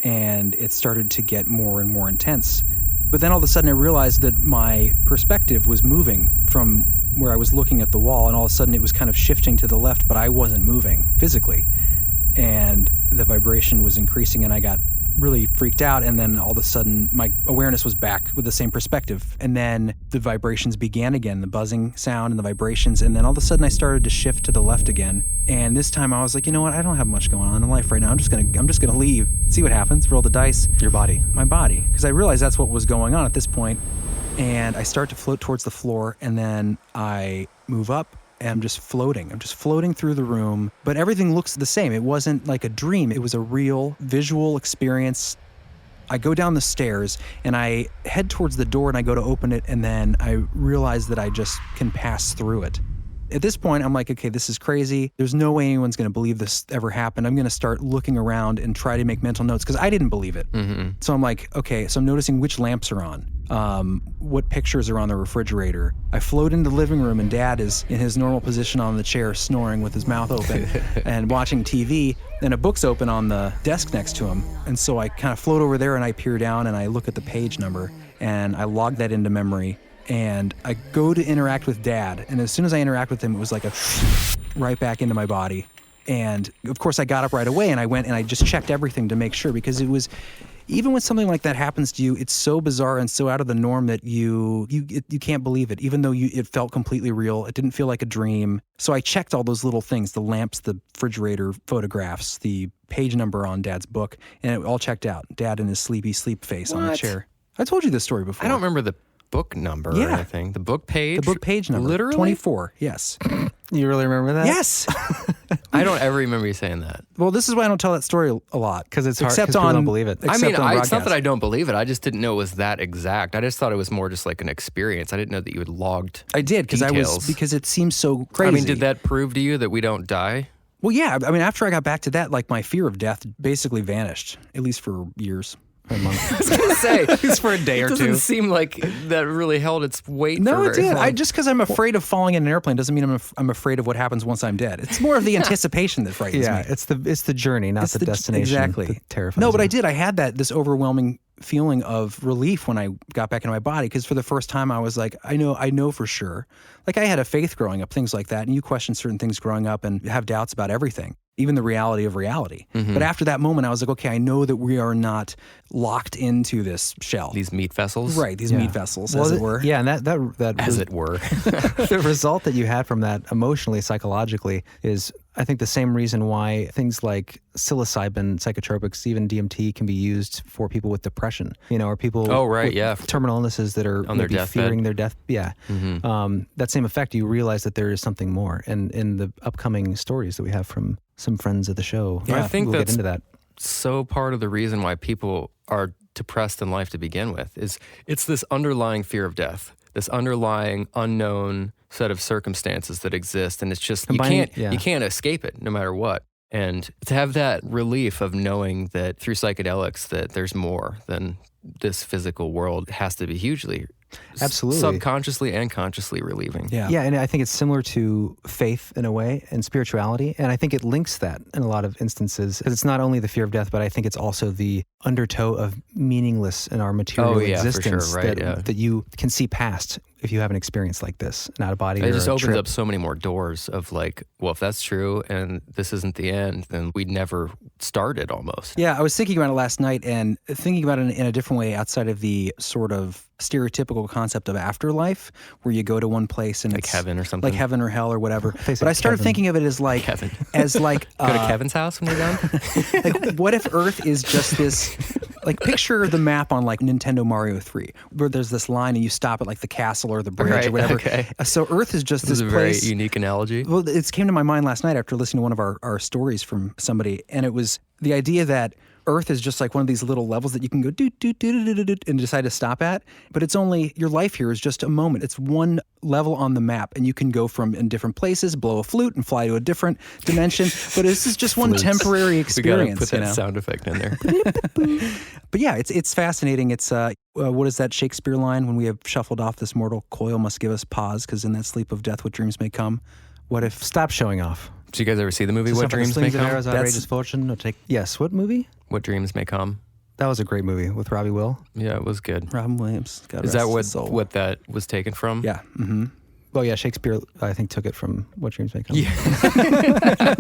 Speaker 2: and it started to get more and more intense. But then all of a sudden I realized that my perspective was moving from where I was looking at the wall, and all of a sudden it was kind of shifting to the left, but I wasn't moving physically. And the vibration was increasing, and I got really freaked out, and then all of a sudden my awareness was back with the same perspective, and then the vibrations began again, the buzzing sound and the vibrations, and then all of a sudden I started to shift to the left again. And this time I was like, you know what, I don't have much going on in life right now. I'm just gonna leave, see what happens, roll the dice.
Speaker 5: Your body.
Speaker 2: My body, because I realized that's what was going on at this point. And I start to float towards the floor, and then I move up, and I'm just floating. I'm just floating through the room, but everything looks the same. It wasn't like a dream. It was a real visual experience. I go down the stairs and I head towards the door and I go to open it, and then I realize that I just can pass through it. At this point, I'm like, okay, this is crazy. There's no way anyone's going to believe this ever happened. I'm going to start looking around and try to make mental notes because I didn't believe it. So I'm like, okay, so I'm noticing which lamps are on, what pictures are on the refrigerator. I float into the living room, and Dad is in his normal position on the chair, snoring with his mouth open and watching TV. And a book's open on the desk next to him. And so I kind of float over there and I peer down and I look at the page number and I log that into memory. And I go to interact with Dad, and as soon as I interact with him, it was like a right back into my body. And of course I got up right away and I went and I just checked everything to make sure, because it even when something like that happens to you, it's so bizarre and so out of the norm that you can't believe it, even though it felt completely real. It didn't feel like a dream. So I checked all those little things, the lamps, the refrigerator photographs, the page number on Dad's book, and it all checked out. Dad in his sleepy sleep face on the chair. I told you this story before.
Speaker 1: I don't remember the book number or anything. The book page?
Speaker 2: The book page number.
Speaker 1: Literally?
Speaker 2: 24, yes.
Speaker 5: You really remember that?
Speaker 2: Yes.
Speaker 1: I don't ever remember you saying that.
Speaker 2: Well, this is why I don't tell that story a lot.
Speaker 5: Because it's hard,
Speaker 2: except
Speaker 5: people
Speaker 2: on,
Speaker 5: don't believe it.
Speaker 1: I mean,
Speaker 2: on
Speaker 1: it's not
Speaker 2: broadcast.
Speaker 1: that I don't believe it. I just didn't know it was that exact. I just thought it was more just like an experience. I didn't know that you had logged
Speaker 2: I did,
Speaker 1: details.
Speaker 2: because it seems so crazy.
Speaker 1: I mean, did that prove to you that we don't die?
Speaker 2: Well, yeah. I mean, after I got back to that, like my fear of death basically vanished, at least for years.
Speaker 1: I was going to say,
Speaker 5: It's for a day or
Speaker 1: it doesn't
Speaker 5: two.
Speaker 1: seem like that really held its weight.
Speaker 2: No,
Speaker 1: for
Speaker 2: it
Speaker 1: very
Speaker 2: did.
Speaker 1: long.
Speaker 2: Just because I'm afraid of falling in an airplane doesn't mean I'm afraid of what happens once I'm dead. It's more of the anticipation that frightens me.
Speaker 5: It's the journey, not
Speaker 2: It's
Speaker 5: the destination.
Speaker 2: Exactly.
Speaker 5: That terrifies
Speaker 2: No, but
Speaker 5: me.
Speaker 2: I did. I had this overwhelming feeling of relief when I got back into my body, because for the first time I was like, I know for sure. Like I had a faith growing up, things like that, and you question certain things growing up and have doubts about everything, even the reality of reality.
Speaker 1: Mm-hmm.
Speaker 2: But after that moment, I was like, okay, I know that we are not locked into this shell.
Speaker 1: These meat vessels?
Speaker 2: Right, these meat vessels, as it were.
Speaker 5: Yeah, and that
Speaker 1: As it were.
Speaker 5: the result that you had from that emotionally, psychologically, is I think the same reason why things like psilocybin, psychotropics, even DMT can be used for people with depression, or people with terminal illnesses that are
Speaker 1: on their
Speaker 5: maybe
Speaker 1: deathbed.
Speaker 5: fearing their death. Yeah.
Speaker 1: Mm-hmm.
Speaker 5: That same effect, you realize that there is something more. And in the upcoming stories that we have from some friends of the show,
Speaker 1: I think
Speaker 5: we'll
Speaker 1: that's
Speaker 5: get into that.
Speaker 1: so part of the reason why people are depressed in life to begin with is it's this underlying fear of death, this underlying unknown set of circumstances that exist, and it's just you can't escape it no matter what. And to have that relief of knowing that through psychedelics that there's more than this physical world has to be hugely
Speaker 5: Absolutely.
Speaker 1: subconsciously and consciously relieving.
Speaker 5: Yeah, and I think it's similar to faith in a way and spirituality, and I think it links that in a lot of instances. It's not only the fear of death, but I think it's also the undertow of meaningless in our material existence
Speaker 1: for sure, right,
Speaker 5: that you can see past if you have an experience like this, an out-of-body or
Speaker 1: It just
Speaker 5: a
Speaker 1: opens
Speaker 5: trip.
Speaker 1: up so many more doors of like, well, if that's true and this isn't the end, then we'd never started almost.
Speaker 2: Yeah, I was thinking about it last night and thinking about it in a different way outside of the sort of stereotypical concept of afterlife where you go to one place and
Speaker 1: Like
Speaker 2: it's
Speaker 1: heaven or something.
Speaker 2: like heaven or hell or whatever.
Speaker 5: They said
Speaker 2: But I started
Speaker 5: Kevin.
Speaker 2: thinking of it as like
Speaker 1: Kevin.
Speaker 2: go
Speaker 1: Go to Kevin's house when we're done?
Speaker 2: like what if Earth is just this, like picture the map on like Nintendo Mario 3 where there's this line and you stop at like the castle or the bridge
Speaker 1: Right,
Speaker 2: or whatever.
Speaker 1: okay.
Speaker 2: So Earth is just
Speaker 1: This
Speaker 2: this
Speaker 1: is a very
Speaker 2: place.
Speaker 1: unique analogy.
Speaker 2: Well, it came to my mind last night after listening to one of our stories from somebody, and it was the idea that Earth is just like one of these little levels that you can go do do do do do do and decide to stop at, but it's only your life here is just a moment. It's one level on the map, and you can go from in different places, blow a flute, and fly to a different dimension. But this is just one
Speaker 1: Flutes.
Speaker 2: temporary
Speaker 1: We
Speaker 2: experience.
Speaker 1: gotta put that sound effect in there.
Speaker 2: But yeah, it's fascinating. It's what is that Shakespeare line? When we have shuffled off this mortal coil, must give us pause, because in that sleep of death, what dreams may come. What if?
Speaker 5: Stop showing off.
Speaker 1: Did you guys ever see the movie
Speaker 5: So
Speaker 1: What
Speaker 5: stuff like
Speaker 1: Dreams May
Speaker 5: slings and
Speaker 1: Come?
Speaker 5: arrows, outrageous fortune. No take. Yes. What movie?
Speaker 1: What Dreams May Come.
Speaker 5: That was a great movie with Robbie Will.
Speaker 1: Yeah, it was good.
Speaker 2: Robin Williams. God
Speaker 1: Is
Speaker 2: rest
Speaker 1: that
Speaker 2: his soul.
Speaker 1: what that was taken from?
Speaker 2: Yeah. Mm-hmm.
Speaker 5: Well, yeah, Shakespeare, I think, took it from What Dreams May Come.
Speaker 1: Yeah.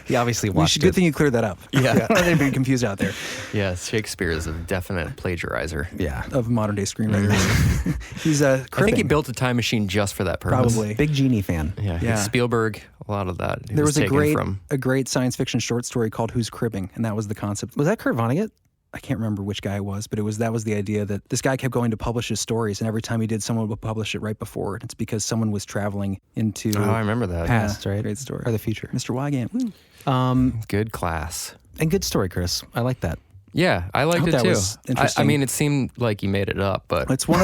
Speaker 5: He obviously watched
Speaker 2: Good
Speaker 5: it.
Speaker 2: thing you cleared that up.
Speaker 1: Yeah.
Speaker 2: Anybody confused out there
Speaker 1: Yes, Shakespeare is a definite plagiarizer.
Speaker 5: Yeah.
Speaker 2: of modern day screenwriters. He's a
Speaker 1: I think he
Speaker 2: cribbing.
Speaker 1: built a time machine just for that purpose.
Speaker 2: Probably.
Speaker 5: Big Genie fan.
Speaker 1: Yeah,
Speaker 2: Yeah.
Speaker 1: Spielberg, a lot of that.
Speaker 2: There was a
Speaker 1: taken from.
Speaker 2: great science fiction short story called Who's Cribbing, and that was the concept.
Speaker 5: Was that Kurt Vonnegut?
Speaker 2: I can't remember which guy it was, but that was the idea that this guy kept going to publish his stories, and every time he did, someone would publish it right before it. It's because someone was traveling into
Speaker 1: Oh, I remember that.
Speaker 5: Past, right?
Speaker 2: Great story.
Speaker 5: Or the future.
Speaker 2: Mr. Wygant. Woo.
Speaker 1: Good class.
Speaker 5: And good story, Chris. I like that.
Speaker 1: Yeah, I liked
Speaker 2: hope
Speaker 1: it
Speaker 2: that
Speaker 1: too.
Speaker 2: was
Speaker 1: I
Speaker 2: interesting.
Speaker 1: mean, it seemed like you made it up, but
Speaker 2: It's one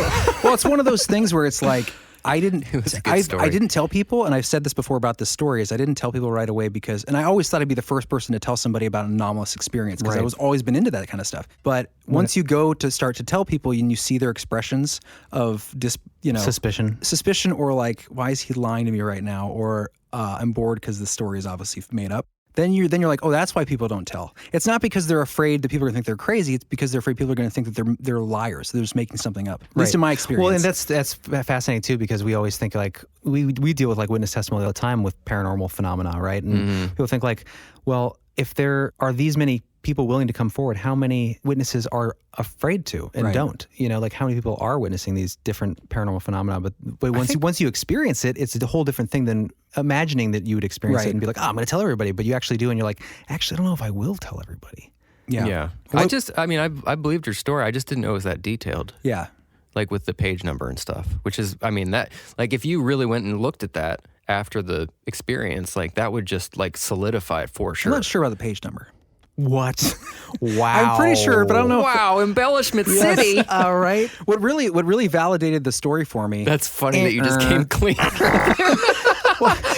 Speaker 2: of those things where it's like I didn't.
Speaker 1: It was a good
Speaker 2: I
Speaker 1: story.
Speaker 2: didn't tell people, and I've said this before about this story. Is I didn't tell people right away because, and I always thought I'd be the first person to tell somebody about an anomalous experience because I
Speaker 5: Right.
Speaker 2: was always been into that kind of stuff. But once you go to start to tell people and you see their expressions of suspicion, or like, why is he lying to me right now, or I'm bored because the story is obviously made up. Then you're like, oh, that's why people don't tell. It's not because they're afraid that people are going to think they're crazy. It's because they're afraid people are going to think that they're liars. They're just making something up. At least in my experience.
Speaker 5: Well, and that's fascinating too, because we always think like we deal with like witness testimony all the time with paranormal phenomena, right? And people think like, well, if there are these many people willing to come forward, how many witnesses are afraid to and don't? You know, like how many people are witnessing these different paranormal phenomena? But once you experience it, it's a whole different thing than imagining that you would experience it and be like, oh, I'm going to tell everybody. But you actually do, and you're like, actually, I don't know if I will tell everybody.
Speaker 1: Yeah. I believed your story. I just didn't know it was that detailed.
Speaker 2: Yeah.
Speaker 1: Like with the page number and stuff, which is, I mean, that, like if you really went and looked at that after the experience, like that would just like solidify it for sure.
Speaker 2: I'm not sure about the page number.
Speaker 5: What? Wow.
Speaker 2: I'm pretty sure, but I don't know.
Speaker 1: Wow, embellishment city.
Speaker 5: All right.
Speaker 2: What really validated the story for me.
Speaker 1: That's funny that you just came clean.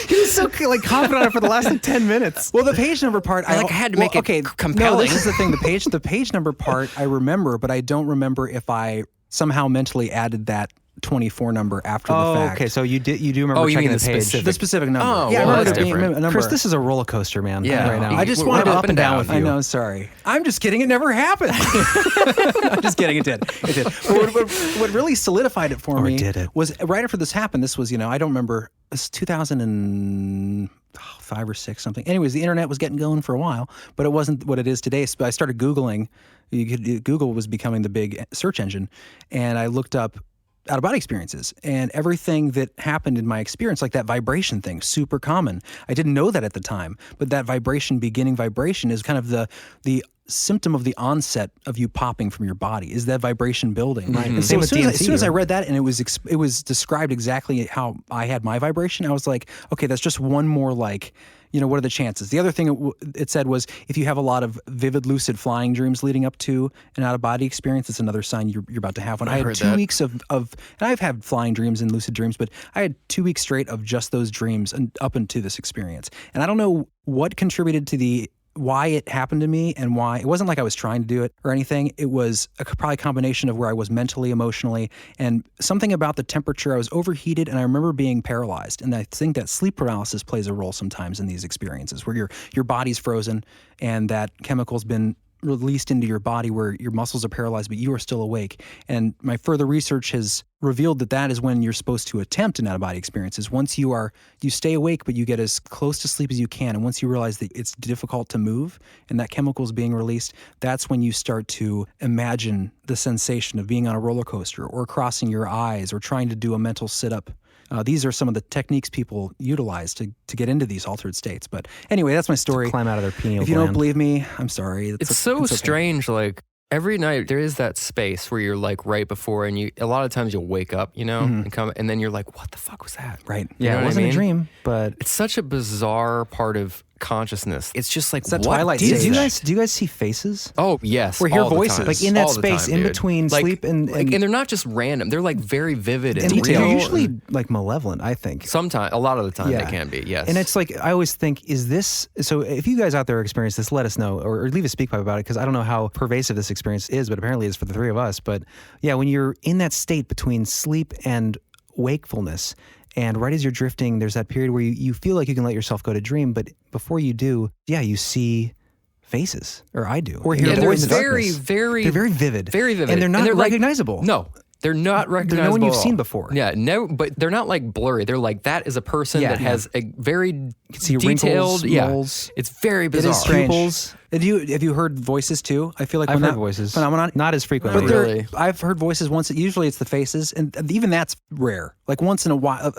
Speaker 5: He was so like confident on it for the last 10 minutes.
Speaker 2: Well, the page number part,
Speaker 1: I had to make it compelling.
Speaker 2: No, this is the thing. The page number part I remember, but I don't remember if I somehow mentally added that 24 number after the fact.
Speaker 5: Okay, so you do remember checking the page.
Speaker 2: The specific number.
Speaker 1: Oh,
Speaker 2: yeah,
Speaker 1: well,
Speaker 2: I remember
Speaker 1: that's
Speaker 2: it being
Speaker 1: different.
Speaker 2: a number.
Speaker 5: Chris, this is a roller coaster, man.
Speaker 1: Yeah.
Speaker 5: Right now.
Speaker 2: I just
Speaker 1: We're
Speaker 2: wanted
Speaker 1: up and down with you.
Speaker 2: I know, sorry. I'm just kidding. It never happened. I'm just kidding. It did. But what really solidified it for me was right after this happened. This was, I don't remember. It was 2005 or 6 something. Anyways, the internet was getting going for a while, but it wasn't what it is today. So I started Googling. Google was becoming the big search engine, and I looked up out-of-body experiences, and everything that happened in my experience, like that vibration thing, super common. I didn't know that at the time, but that beginning vibration is kind of the symptom of the onset of you popping from your body, is that vibration building. Right. And so as soon as I read that and it was described exactly how I had my vibration, I was like, okay, that's just one more like, what are the chances? The other thing it said was if you have a lot of vivid lucid flying dreams leading up to an out-of-body experience, it's another sign you're about to have one. I had 2 weeks of, and I've had flying dreams and lucid dreams, but I had 2 weeks straight of just those dreams and up into this experience. And I don't know what contributed to why it happened to me and why. It wasn't like I was trying to do it or anything. It was probably a combination of where I was mentally, emotionally, and something about the temperature. I was overheated, and I remember being paralyzed. And I think that sleep paralysis plays a role sometimes in these experiences where your body's frozen and that chemical's been released into your body where your muscles are paralyzed, but you are still awake. And my further research has revealed that is when you're supposed to attempt an out-of-body experience. Is once you stay awake, but you get as close to sleep as you can. And once you realize that it's difficult to move and that chemical is being released, that's when you start to imagine the sensation of being on a roller coaster or crossing your eyes or trying to do a mental sit-up. These are some of the techniques people utilize to get into these altered states. But anyway, that's my story.
Speaker 5: To climb out of their pineal
Speaker 2: If you
Speaker 5: gland.
Speaker 2: don't believe me, I'm sorry.
Speaker 1: It's okay. Strange. Like every night there is that space where you're like right before, and a lot of times you'll wake up, and then you're like, what the fuck was that?
Speaker 2: Right.
Speaker 5: Yeah, it wasn't a dream, but
Speaker 1: it's such a bizarre part of consciousness. It's just like,
Speaker 2: that
Speaker 1: what
Speaker 2: Twilight
Speaker 5: do
Speaker 2: stage.
Speaker 5: you guys see faces?
Speaker 1: Oh yes,
Speaker 2: or hear
Speaker 1: all the
Speaker 2: voices
Speaker 1: time.
Speaker 5: Like in that
Speaker 1: All the
Speaker 5: space
Speaker 1: time,
Speaker 5: in
Speaker 1: dude.
Speaker 5: between
Speaker 1: Like,
Speaker 5: sleep and
Speaker 1: they're not just random. They're like very vivid and
Speaker 5: they're
Speaker 1: real.
Speaker 5: usually like malevolent, I think.
Speaker 1: Sometimes, a lot of the time, they can be. Yes,
Speaker 5: and it's like I always think, is this so? If you guys out there experience this, let us know or leave a speak pipe about it, because I don't know how pervasive this experience is, but apparently it's for the three of us. But yeah, when you're in that state between sleep and wakefulness, and right as you're drifting, there's that period where you feel like you can let yourself go to dream, but before you do, you see faces, or I do.
Speaker 2: Or hear voices.
Speaker 5: They're
Speaker 1: very
Speaker 5: vivid.
Speaker 1: Very vivid.
Speaker 5: And they're not recognizable.
Speaker 1: No. They're not recognizable.
Speaker 5: They're no one you've
Speaker 1: at all.
Speaker 5: seen before.
Speaker 1: Yeah, no, but they're not like blurry. They're like, that is a person that has a very
Speaker 5: see
Speaker 1: detailed,
Speaker 5: wrinkles, moles.
Speaker 1: It's very bizarre.
Speaker 2: It is strange.
Speaker 5: Pupils.
Speaker 2: Have you heard voices too? I feel like
Speaker 5: I've
Speaker 2: when
Speaker 5: heard voices.
Speaker 2: phenomenon,
Speaker 5: not as frequently.
Speaker 2: but
Speaker 1: really.
Speaker 2: I've heard voices once. Usually it's the faces, and even that's rare. Like once in a while,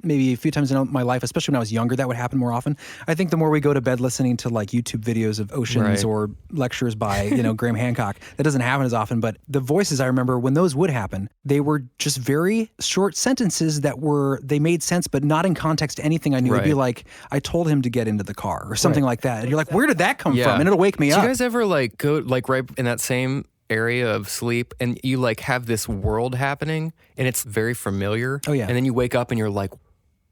Speaker 2: maybe a few times in my life, especially when I was younger, that would happen more often. I think the more we go to bed listening to like YouTube videos of oceans or lectures by Graham Hancock, that doesn't happen as often. But the voices, I remember when those would happen, they were just very short sentences they made sense, but not in context to anything I knew. It'd be like, I told him to get into the car or something like that. And you're like, where did that come from? And it'll wake me up.
Speaker 1: Do you guys ever like go like right in that same area of sleep and you like have this world happening and it's very familiar?
Speaker 2: Oh yeah.
Speaker 1: And then you wake up and you're like,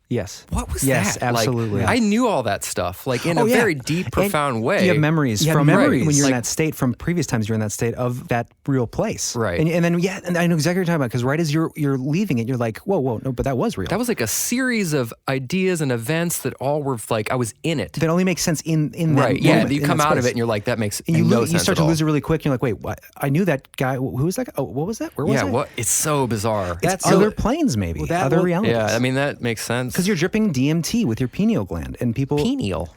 Speaker 5: yes.
Speaker 1: What was
Speaker 5: yes,
Speaker 1: that?
Speaker 5: absolutely.
Speaker 1: Like, I knew all that stuff, like in a very deep, profound way.
Speaker 5: You have memories
Speaker 2: You have
Speaker 5: from
Speaker 2: memories.
Speaker 5: when you're in
Speaker 1: Like-
Speaker 5: that state, from previous times you're in that state of that real place.
Speaker 1: Right.
Speaker 5: And then, and I know exactly what you're talking about, because right as you're leaving it, you're like, whoa, no, but that was real.
Speaker 1: That was like a series of ideas and events that all were like, I was in it.
Speaker 5: that only makes sense in that
Speaker 1: Right, yeah.
Speaker 5: moment,
Speaker 1: You
Speaker 5: in
Speaker 1: come
Speaker 5: that
Speaker 1: out of
Speaker 5: space.
Speaker 1: it and you're like, that makes
Speaker 5: And you
Speaker 1: no sense
Speaker 5: you start
Speaker 1: at
Speaker 5: to
Speaker 1: all.
Speaker 5: lose it really quick. You're like, wait, what? I knew that guy. Who was that guy? Oh, what was that? Where was
Speaker 1: Yeah,
Speaker 5: that?
Speaker 1: what? It's so bizarre.
Speaker 5: It's other planes, maybe.
Speaker 2: Well, that
Speaker 5: other
Speaker 2: will-
Speaker 5: realities.
Speaker 1: Yeah, I mean, that makes sense.
Speaker 5: because you're dripping DMT with your pineal gland, and people.
Speaker 1: Pineal.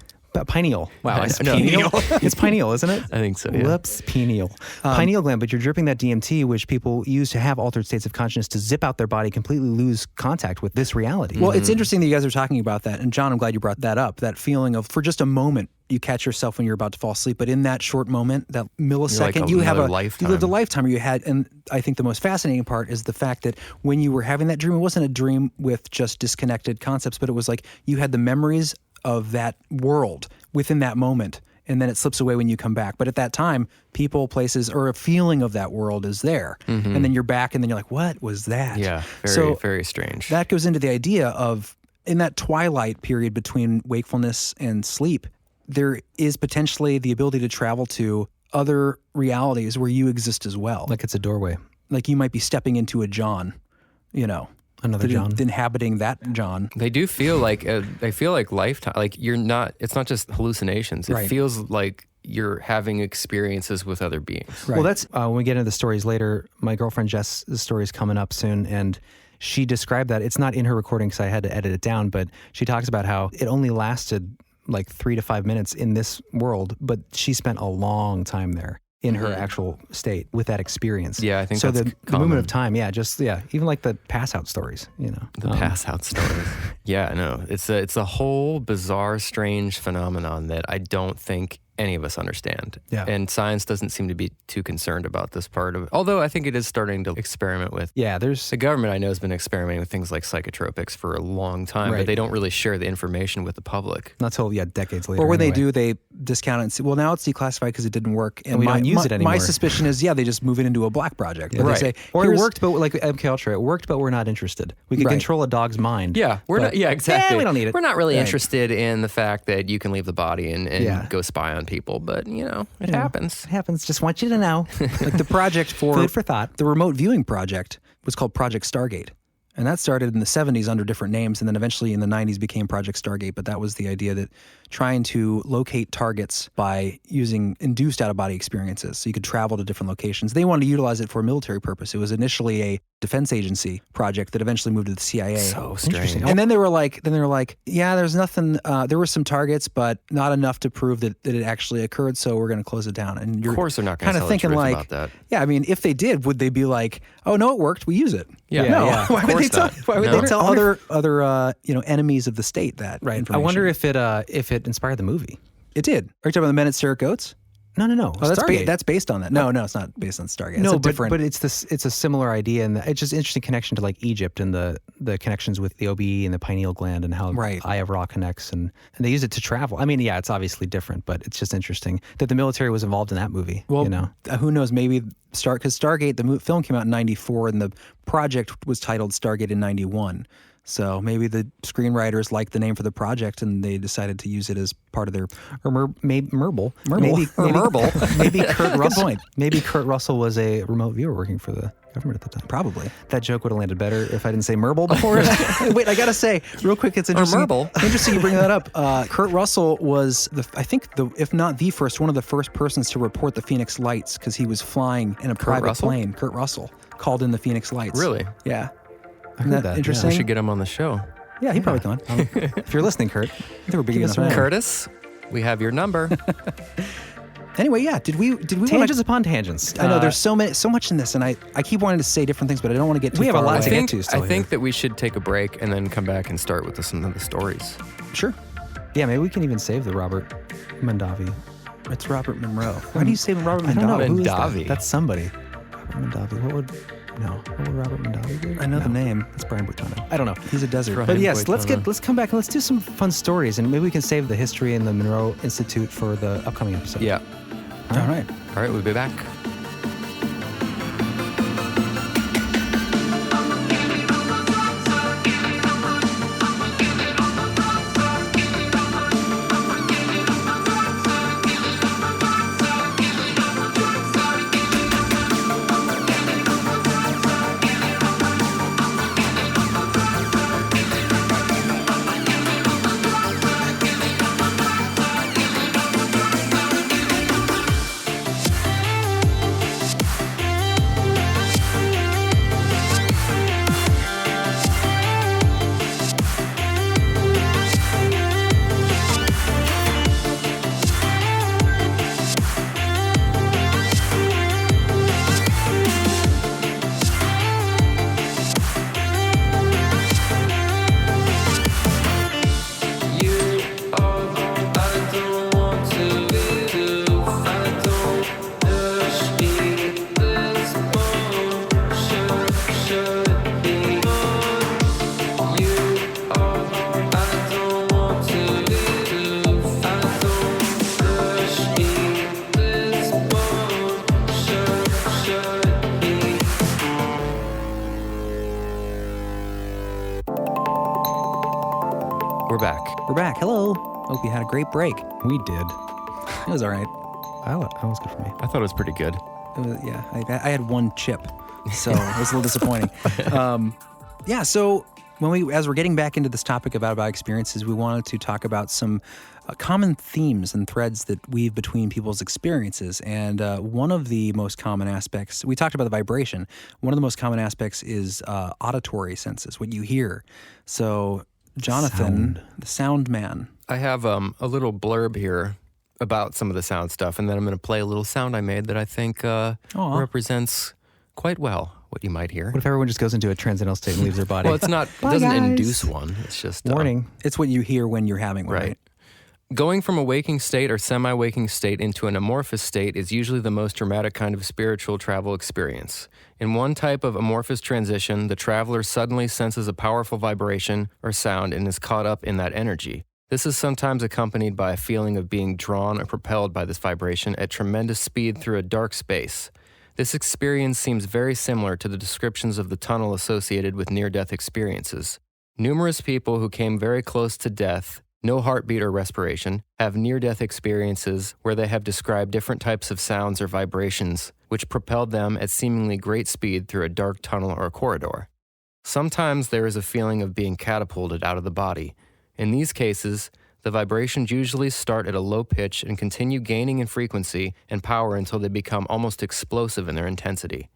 Speaker 5: Pineal. Wow, it's
Speaker 1: No.
Speaker 5: pineal. It's pineal, isn't it?
Speaker 1: I think so, yeah.
Speaker 5: Whoops, pineal. Pineal gland, but you're dripping that DMT, which people use to have altered states of consciousness to zip out their body, completely lose contact with this reality.
Speaker 2: Well, it's interesting that you guys are talking about that. And John, I'm glad you brought that up. That feeling of, for just a moment, you catch yourself when you're about to fall asleep. But in that short moment, that millisecond, you have
Speaker 1: lifetime.
Speaker 2: you lived a lifetime, or you had. And I think the most fascinating part is the fact that when you were having that dream, it wasn't a dream with just disconnected concepts, but it was like you had the memories of that world within that moment. And then it slips away when you come back. But at that time, people, places, or a feeling of that world is there. And then you're back, and then you're like, what was that?
Speaker 1: Yeah, very strange.
Speaker 2: That goes into the idea of, in that twilight period between wakefulness and sleep, there is potentially the ability to travel to other realities where you exist as well.
Speaker 5: Like it's a doorway.
Speaker 2: Like you might be stepping into a John,
Speaker 5: Another John.
Speaker 2: Inhabiting that John.
Speaker 1: They do feel like lifetime. Like it's not just hallucinations. It
Speaker 2: Right.
Speaker 1: feels like you're having experiences with other beings.
Speaker 2: Right.
Speaker 5: Well, that's when we get into the stories later. My girlfriend Jess' story is coming up soon, and she described that. It's not in her recording because I had to edit it down, but she talks about how it only lasted like 3 to 5 minutes in this world, but she spent a long time there in her actual state with that experience.
Speaker 1: Yeah, I think
Speaker 5: so.
Speaker 1: that's
Speaker 5: The
Speaker 1: common.
Speaker 5: movement of time, even like the pass out stories,
Speaker 1: The pass out stories. Yeah, no, it's a whole bizarre, strange phenomenon that I don't think any of us understand.
Speaker 5: Yeah.
Speaker 1: And science doesn't seem to be too concerned about this part of it. Although I think it is starting to experiment with.
Speaker 5: Yeah, there's
Speaker 1: The government, I know, has been experimenting with things like psychotropics for a long time,
Speaker 5: Right.
Speaker 1: but they don't really share the information with the public.
Speaker 5: not till decades later.
Speaker 2: Or when
Speaker 5: anyway.
Speaker 2: they do, they discount it and say, well, now it's declassified because it didn't work. And
Speaker 5: we don't use it anymore.
Speaker 2: My suspicion is, they just move it into a black project. Where
Speaker 1: Right.
Speaker 2: They say,
Speaker 5: Or it
Speaker 2: "Here's-
Speaker 5: worked, but like MK Ultra, it worked, but we're not interested. We can
Speaker 2: Right.
Speaker 5: control a dog's mind.
Speaker 1: Yeah, we're
Speaker 5: but-
Speaker 1: not. Yeah, exactly.
Speaker 5: we don't need it.
Speaker 1: We're not really
Speaker 2: Right.
Speaker 1: interested in the fact that you can leave the body and
Speaker 5: Yeah.
Speaker 1: go spy on people, but it happens.
Speaker 5: It happens. Just want you to know.
Speaker 2: Like the project for
Speaker 5: Food for thought.
Speaker 2: the remote viewing project was called Project Stargate. And that started in the 70s under different names, and then eventually in the 90s became Project Stargate. But that was the idea that trying to locate targets by using induced out-of-body experiences. So you could travel to different locations. They wanted to utilize it for a military purpose. It was initially a defense agency project that eventually moved to the CIA.
Speaker 1: So strange.
Speaker 2: And then they were like, yeah, there's nothing, there were some targets, but not enough to prove that it actually occurred, so we're going to close it down. And you're
Speaker 1: Of course they're not going
Speaker 2: kind
Speaker 1: to
Speaker 2: of
Speaker 1: tell the
Speaker 2: thinking
Speaker 1: truth
Speaker 2: like,
Speaker 1: about that.
Speaker 2: yeah, I mean, if they did, would they be like, oh, no, it worked, we use it?
Speaker 1: Yeah.
Speaker 2: No.
Speaker 1: Yeah,
Speaker 2: Why
Speaker 1: of
Speaker 2: would they
Speaker 1: course
Speaker 2: tell?
Speaker 1: not.
Speaker 2: Why would
Speaker 1: No.
Speaker 2: they tell other enemies of the state that?
Speaker 5: Right. I
Speaker 2: information?
Speaker 5: wonder if it inspired the movie.
Speaker 2: it did. Are you talking about the Men at Sarah Goats?
Speaker 5: No.
Speaker 2: Oh,
Speaker 5: Stargate.
Speaker 2: that's based on that. No, it's not based on Stargate.
Speaker 5: No,
Speaker 2: it's
Speaker 5: but it's a similar idea, and it's just interesting connection to like Egypt and the connections with the OBE and the pineal gland and how
Speaker 2: Right.
Speaker 5: Eye of Ra connects, and they use it to travel. I mean, yeah, it's obviously different, but it's just interesting that the military was involved in that movie.
Speaker 2: Well,
Speaker 5: you know,
Speaker 2: who knows? Maybe because Stargate, the film came out in '94, and the project was titled Stargate in '91. So maybe the screenwriters liked the name for the project, and they decided to use it as part of their
Speaker 5: maybe Merble.
Speaker 2: Merble.
Speaker 5: Maybe Kurt Russell.
Speaker 2: point.
Speaker 5: Maybe Kurt Russell was a remote viewer working for the government at the time.
Speaker 2: Probably.
Speaker 5: That joke would have landed better if I didn't say Merble before.
Speaker 2: Wait, I gotta say, real quick, it's interesting.
Speaker 1: Merble.
Speaker 2: Interesting you bring that up. Kurt Russell was if not the first, one of the first persons to report the Phoenix Lights because he was flying in a private
Speaker 1: Russell?
Speaker 2: plane. Kurt Russell called in the Phoenix Lights.
Speaker 1: Really?
Speaker 2: Yeah.
Speaker 5: I
Speaker 2: Isn't
Speaker 5: heard
Speaker 2: that
Speaker 5: that.
Speaker 2: interesting?
Speaker 1: We should get him on the show.
Speaker 2: Yeah, he probably can.
Speaker 5: If you're listening, Kurt.
Speaker 2: They were big
Speaker 5: Give
Speaker 2: enough.
Speaker 5: us a ring.
Speaker 2: fan.
Speaker 1: Curtis, we have your number.
Speaker 2: Anyway, yeah. Did we
Speaker 5: Tangents
Speaker 2: want to?
Speaker 5: upon tangents.
Speaker 2: I know there's so much in this, and I keep wanting to say different things, but I don't want to get too
Speaker 5: We have a
Speaker 2: far
Speaker 5: lot
Speaker 2: away.
Speaker 5: to get to still
Speaker 1: I think that we should take a break and then come back and start with some of the stories.
Speaker 2: Sure.
Speaker 5: Yeah, maybe we can even save the Robert Mondavi.
Speaker 2: It's Robert Monroe. Why do you say Robert
Speaker 5: I don't know.
Speaker 2: Monroe?
Speaker 5: Who is that?
Speaker 1: Mondavi.
Speaker 5: That's somebody. Robert Mondavi. What would Robert Mondavi do?
Speaker 2: I know the name.
Speaker 5: That's Brian Boitano. I don't know.
Speaker 2: He's a desert.
Speaker 1: Right.
Speaker 5: But yes,
Speaker 1: Boitano.
Speaker 5: let's come back and let's do some fun stories, and maybe we can save the history and the Monroe Institute for the upcoming episode.
Speaker 1: Yeah.
Speaker 2: All right.
Speaker 1: All right, we'll be back. back.
Speaker 2: We're back. Hello. Hope you had a great break.
Speaker 5: We did.
Speaker 2: It was all right.
Speaker 5: That was good for me.
Speaker 1: I thought it was pretty good.
Speaker 2: It was, yeah, I had one chip, so it was a little disappointing. So as we're getting back into this topic of out-of-body experiences, we wanted to talk about some common themes and threads that weave between people's experiences. And one of the most common aspects, we talked about the vibration. One of the most common aspects is auditory senses, what you hear. So, Jonathan, the sound man.
Speaker 1: I have a little blurb here about some of the sound stuff, and then I'm going to play a little sound I made that I think represents quite well what you might hear.
Speaker 5: What if everyone just goes into a transcendental state and leaves their body?
Speaker 1: Well, it doesn't induce one. It's just
Speaker 5: warning.
Speaker 2: It's what you hear when you're having one, right?
Speaker 1: Going from a waking state or semi-waking state into an amorphous state is usually the most dramatic kind of spiritual travel experience. In one type of amorphous transition, the traveler suddenly senses a powerful vibration or sound and is caught up in that energy. This is sometimes accompanied by a feeling of being drawn or propelled by this vibration at tremendous speed through a dark space. This experience seems very similar to the descriptions of the tunnel associated with near-death experiences. Numerous people who came very close to death, no heartbeat or respiration, have near-death experiences where they have described different types of sounds or vibrations which propelled them at seemingly great speed through a dark tunnel or corridor. Sometimes there is a feeling of being catapulted out of the body. In these cases, the vibrations usually start at a low pitch and continue gaining in frequency and power until they become almost explosive in their intensity.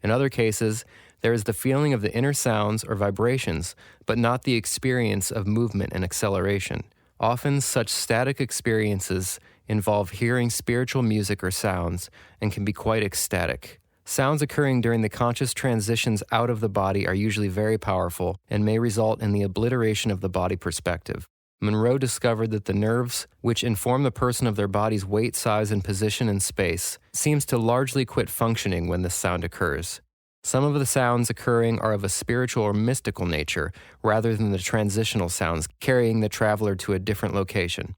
Speaker 1: In other cases, there is the feeling of the inner sounds or vibrations, but not the experience of movement and acceleration. Often, such static experiences involve hearing spiritual music or sounds and can be quite ecstatic. Sounds occurring during the conscious transitions out of the body are usually very powerful and may result in the obliteration of the body perspective. Monroe discovered that the nerves, which inform the person of their body's weight, size, and position in space, seems to largely quit functioning when this sound occurs. Some of the sounds occurring are of a spiritual or mystical nature, rather than the transitional sounds carrying the traveler to a different location.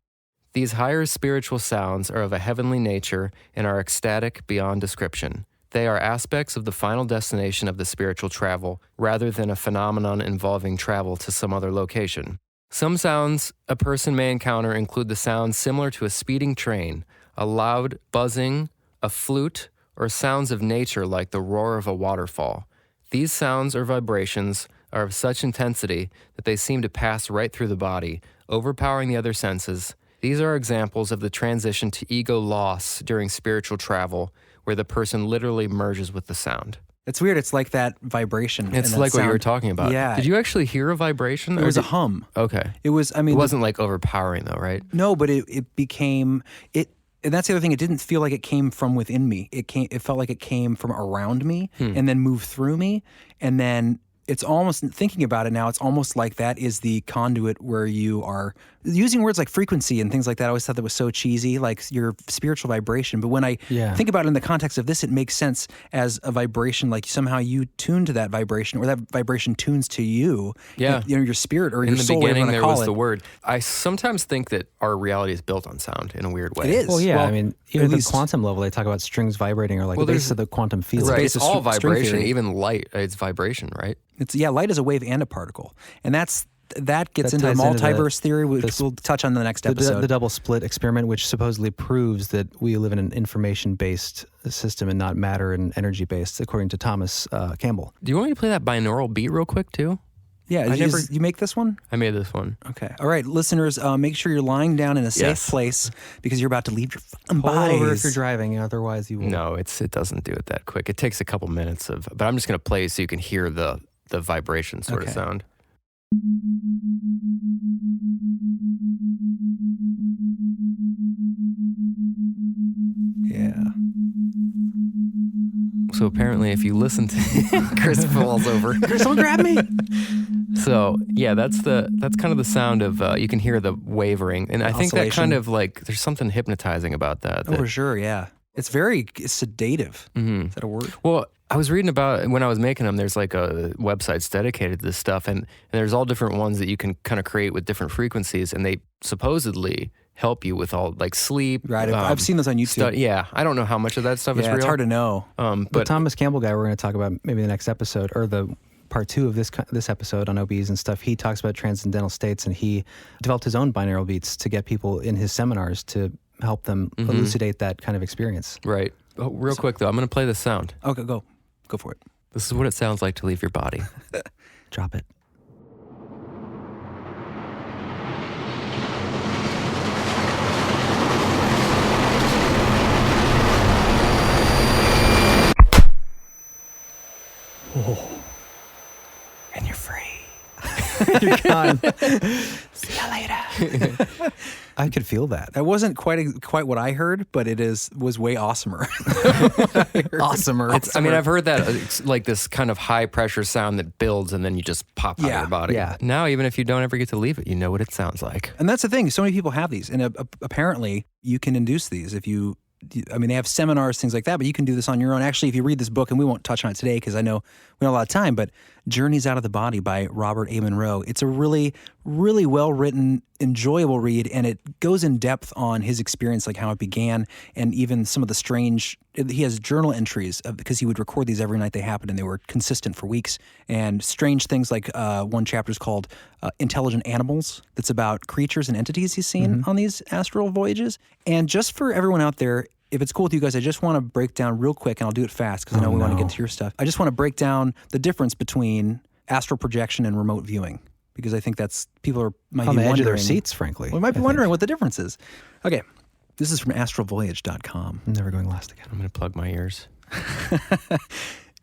Speaker 1: These higher spiritual sounds are of a heavenly nature and are ecstatic beyond description. They are aspects of the final destination of the spiritual travel, rather than a phenomenon involving travel to some other location. Some sounds a person may encounter include the sounds similar to a speeding train, a loud buzzing, a flute, or sounds of nature like the roar of a waterfall. These sounds or vibrations are of such intensity that they seem to pass right through the body, overpowering the other senses. These are examples of the transition to ego loss during spiritual travel, where the person literally merges with the sound.
Speaker 2: It's weird. It's like that vibration.
Speaker 1: It's like what you were talking about.
Speaker 2: Yeah.
Speaker 1: Did you actually hear a vibration?
Speaker 2: It was a hum.
Speaker 1: Okay.
Speaker 2: It was,
Speaker 1: it wasn't like overpowering though, right?
Speaker 2: No, but it became, and that's the other thing. It didn't feel like it came from within me. It felt like it came from around me and then moved through me. And then it's almost, thinking about it now, it's almost like that is the conduit where you are using words like frequency and things like that. I always thought that was so cheesy, like your spiritual vibration. But when I think about it in the context of this, it makes sense as a vibration, like somehow you tune to that vibration or that vibration tunes to you.
Speaker 1: Yeah.
Speaker 2: Your spirit or
Speaker 1: in
Speaker 2: your
Speaker 1: the
Speaker 2: soul.
Speaker 1: beginning, there was the word. I sometimes think that our reality is built on sound in a weird way.
Speaker 2: It is.
Speaker 5: Well, yeah.
Speaker 2: Well,
Speaker 5: I mean, even at
Speaker 2: at
Speaker 5: the quantum level, they talk about strings vibrating or like the base of the quantum field.
Speaker 1: Right.
Speaker 2: base
Speaker 1: It's
Speaker 2: of
Speaker 1: all
Speaker 2: string
Speaker 1: vibration.
Speaker 2: theory.
Speaker 1: Even light, it's vibration, right?
Speaker 2: Light is a wave and a particle. And that gets
Speaker 5: That
Speaker 2: into the
Speaker 5: ties into
Speaker 2: multiverse theory, which we'll touch on in the next episode.
Speaker 5: The double slit experiment, which supposedly proves that we live in an information-based system and not matter and energy-based, according to Thomas Campbell.
Speaker 1: Do you want me to play that binaural beat real quick, too?
Speaker 2: Yeah, you make this one?
Speaker 1: I made this one.
Speaker 2: Okay. All right, listeners, make sure you're lying down in a safe place because you're about to leave your fucking
Speaker 5: Pull over if
Speaker 2: bodies.
Speaker 5: you're driving, otherwise you will.
Speaker 1: No, it doesn't do it that quick. It takes a couple minutes but I'm just going to play so you can hear the vibration sort of sound.
Speaker 2: Yeah.
Speaker 1: So apparently if you listen to Chris falls over.
Speaker 2: Someone grab me.
Speaker 1: So yeah, that's kind of the sound of you can hear the wavering, and I think that kind of like there's something hypnotizing about that.
Speaker 2: Oh, for sure, yeah. It's very sedative. Mm-hmm. Is that a word?
Speaker 1: Well, I was reading about when I was making them. There's like a website dedicated to this stuff, and there's all different ones that you can kind of create with different frequencies, and they supposedly help you with all like sleep.
Speaker 2: Right, I've seen those on YouTube.
Speaker 1: Yeah, I don't know how much of that stuff is real.
Speaker 2: It's hard to know.
Speaker 5: The Thomas Campbell guy we're going to talk about maybe the next episode, or the part 2 of this episode on OBs and stuff, he talks about transcendental states, and he developed his own binaural beats to get people in his seminars to help them elucidate that kind of experience.
Speaker 1: Right. Oh, real quick, though, I'm going to play the sound.
Speaker 2: Okay, go for it.
Speaker 1: This is what it sounds like to leave your body.
Speaker 5: Drop it.
Speaker 2: And you're free.
Speaker 5: You're gone.
Speaker 2: See you later.
Speaker 5: I could feel that.
Speaker 2: That wasn't quite what I heard, but was way awesomer.
Speaker 5: Awesomer.
Speaker 1: I mean, I've heard that it's like this kind of high pressure sound that builds and then you just pop out of your body.
Speaker 5: Yeah.
Speaker 1: Now, even if you don't ever get to leave it, you know what it sounds like.
Speaker 2: And that's the thing. So many people have these, and apparently you can induce these if you. I mean, they have seminars, things like that, but you can do this on your own. Actually, if you read this book, and we won't touch on it today because I know we don't have a lot of time, but Journeys Out of the Body by Robert A. Monroe. It's a really, really well-written, enjoyable read, and it goes in depth on his experience, like how it began, and even some of the strange, he has journal entries because he would record these every night they happened, and they were consistent for weeks, and strange things like one chapter is called Intelligent Animals, that's about creatures and entities he's seen on these astral voyages. And just for everyone out there, if it's cool with you guys, I just want to break down real quick, and I'll do it fast because I know we want to get to your stuff. I just want to break down the difference between astral projection and remote viewing, because I think that's might
Speaker 5: on
Speaker 2: be
Speaker 5: the edge of their
Speaker 2: wondering.
Speaker 5: seats, frankly.
Speaker 2: We might be wondering what the difference is. Okay, this is from astralvoyage.com.
Speaker 5: I'm never going last again.
Speaker 1: I'm going to plug my ears.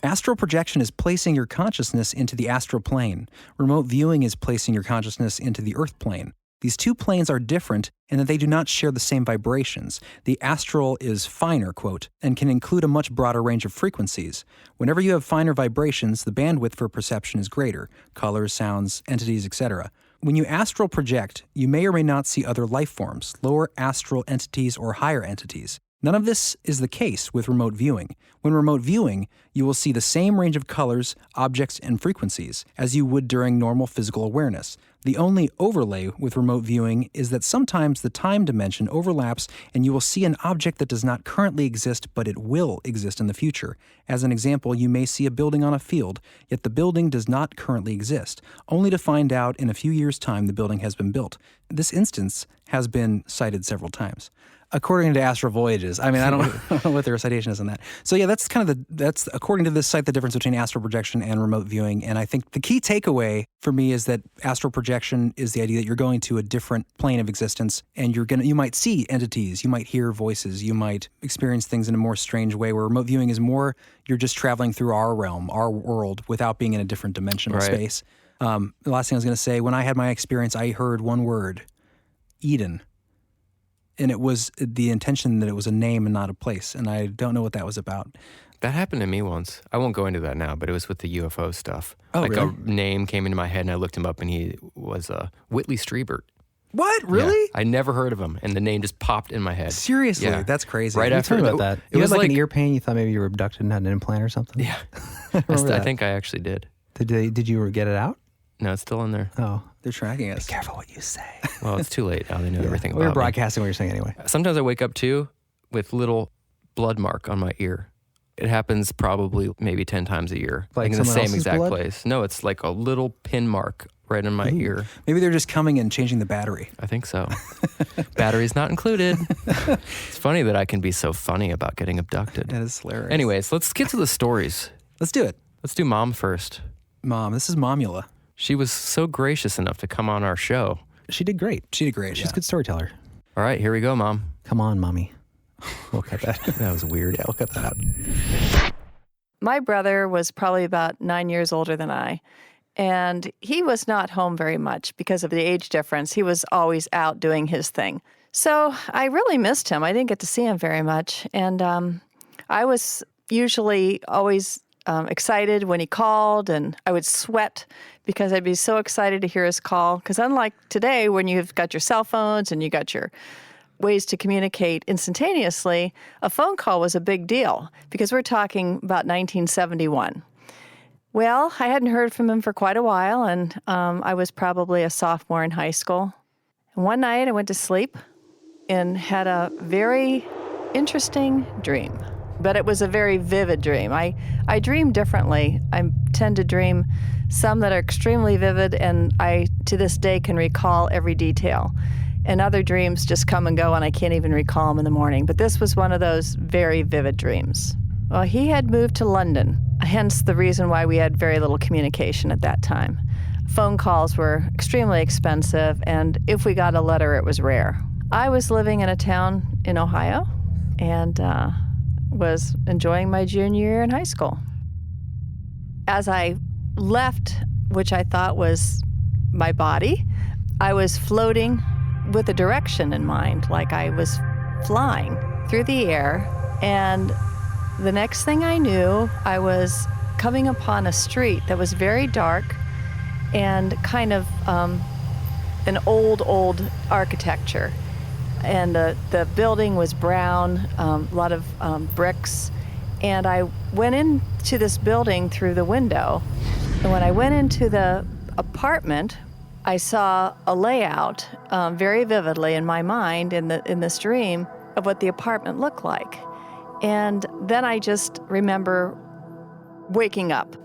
Speaker 2: Astral projection is placing your consciousness into the astral plane. Remote viewing is placing your consciousness into the earth plane. These two planes are different in that they do not share the same vibrations. The astral is finer, quote, and can include a much broader range of frequencies. Whenever you have finer vibrations, the bandwidth for perception is greater, colors, sounds, entities, etc. When you astral project, you may or may not see other life forms, lower astral entities or higher entities. None of this is the case with remote viewing. When remote viewing, you will see the same range of colors, objects, and frequencies as you would during normal physical awareness. The only overlay with remote viewing is that sometimes the time dimension overlaps and you will see an object that does not currently exist, but it will exist in the future. As an example, you may see a building on a field, yet the building does not currently exist, only to find out in a few years' time the building has been built. This instance has been cited several times. According to Astral Voyages. I mean, I don't know what the recitation is on that. So yeah, that's kind of that's according to this site, the difference between astral projection and remote viewing. And I think the key takeaway for me is that astral projection is the idea that you're going to a different plane of existence, and you might see entities, you might hear voices, you might experience things in a more strange way, where remote viewing is more, you're just traveling through our realm, our world, without being in a different dimensional space. The last thing I was going to say, when I had my experience, I heard one word, Eden. And it was the intention that it was a name and not a place. And I don't know what that was about.
Speaker 1: That happened to me once. I won't go into that now, but it was with the UFO stuff.
Speaker 2: Oh,
Speaker 1: like
Speaker 2: really?
Speaker 1: a name came into my head and I looked him up and he was Whitley Strieber.
Speaker 2: What? Really?
Speaker 1: Yeah, I never heard of him. And the name just popped in my head.
Speaker 2: Seriously?
Speaker 1: Yeah.
Speaker 2: That's crazy.
Speaker 1: Right after
Speaker 5: about that.
Speaker 1: It
Speaker 5: You
Speaker 1: was
Speaker 5: had like an ear pain. You thought maybe you were abducted and had an implant or something.
Speaker 1: Yeah.
Speaker 5: I
Speaker 1: think I actually did.
Speaker 5: Did you get it out?
Speaker 1: No, it's still in there.
Speaker 5: Oh,
Speaker 2: They're tracking us.
Speaker 5: be careful what you say.
Speaker 1: Well, it's too late now. They know everything
Speaker 5: We were
Speaker 1: about me.
Speaker 5: broadcasting what you're saying anyway.
Speaker 1: Sometimes I wake up too with little blood mark on my ear. It happens probably maybe 10 times a year.
Speaker 5: Like
Speaker 1: in the
Speaker 5: someone
Speaker 1: same
Speaker 5: else's
Speaker 1: exact
Speaker 5: blood?
Speaker 1: place. No, it's like a little pin mark right in my ear.
Speaker 2: Maybe they're just coming and changing the battery.
Speaker 1: I think so. Battery's not included. It's funny that I can be so funny about getting abducted.
Speaker 2: That is hilarious.
Speaker 1: Anyways, let's get to the stories.
Speaker 2: Let's do it.
Speaker 1: Let's do Mom first.
Speaker 2: Mom, this is Momula.
Speaker 1: She was so gracious enough to come on our show.
Speaker 5: She did great.
Speaker 2: She did great.
Speaker 5: She's a good storyteller.
Speaker 1: All right, here we go, Mom.
Speaker 5: Come on, Mommy. We'll cut that.
Speaker 1: That was weird.
Speaker 5: Yeah, we'll cut that out.
Speaker 7: My brother was probably about 9 years older than I, and he was not home very much because of the age difference. He was always out doing his thing. So I really missed him. I didn't get to see him very much, and I was usually always excited when he called, and I would sweat because I'd be so excited to hear his call. Because unlike today, when you've got your cell phones and you got your ways to communicate instantaneously, a phone call was a big deal because we're talking about 1971. Well, I hadn't heard from him for quite a while, and I was probably a sophomore in high school. And one night I went to sleep and had a very interesting dream. But it was a very vivid dream. I dream differently. I tend to dream some that are extremely vivid, and I, to this day, can recall every detail. And other dreams just come and go, and I can't even recall them in the morning. But this was one of those very vivid dreams. Well, he had moved to London, hence the reason why we had very little communication at that time. Phone calls were extremely expensive, and if we got a letter, it was rare. I was living in a town in Ohio, and was enjoying my junior year in high school. As I left, which I thought was my body, I was floating with a direction in mind, like I was flying through the air. And the next thing I knew, I was coming upon a street that was very dark and kind of an old architecture. And the building was brown, a lot of bricks. And I went into this building through the window. And when I went into the apartment, I saw a layout very vividly in my mind in this dream of what the apartment looked like. And then I just remember waking up.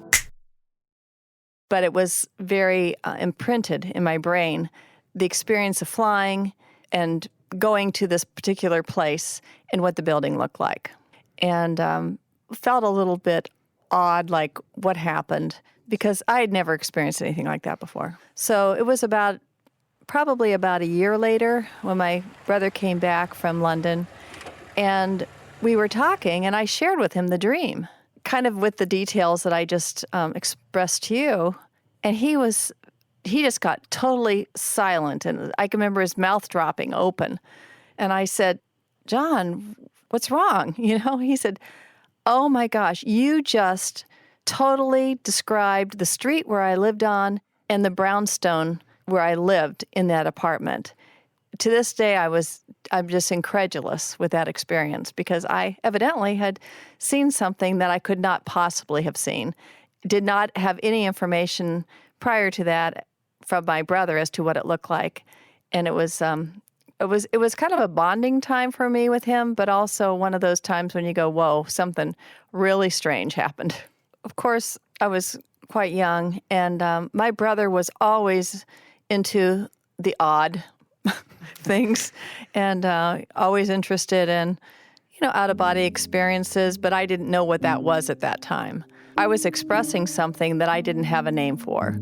Speaker 7: But it was very imprinted in my brain, the experience of flying and going to this particular place and what the building looked like. And felt a little bit odd, like what happened, because I had never experienced anything like that before. So it was probably about a year later when my brother came back from London, and we were talking, and I shared with him the dream, kind of with the details that I just expressed to you. And he just got totally silent, and I can remember his mouth dropping open. And I said, John, what's wrong? He said, oh my gosh, you just totally described the street where I lived on and the brownstone where I lived in that apartment. To this day, I'm just incredulous with that experience, because I evidently had seen something that I could not possibly have seen. Did not have any information prior to that from my brother as to what it looked like. And it was kind of a bonding time for me with him, but also one of those times when you go, whoa, something really strange happened. Of course, I was quite young, and my brother was always into the odd things, and always interested in, out-of-body experiences, but I didn't know what that was at that time. I was expressing something that I didn't have a name for.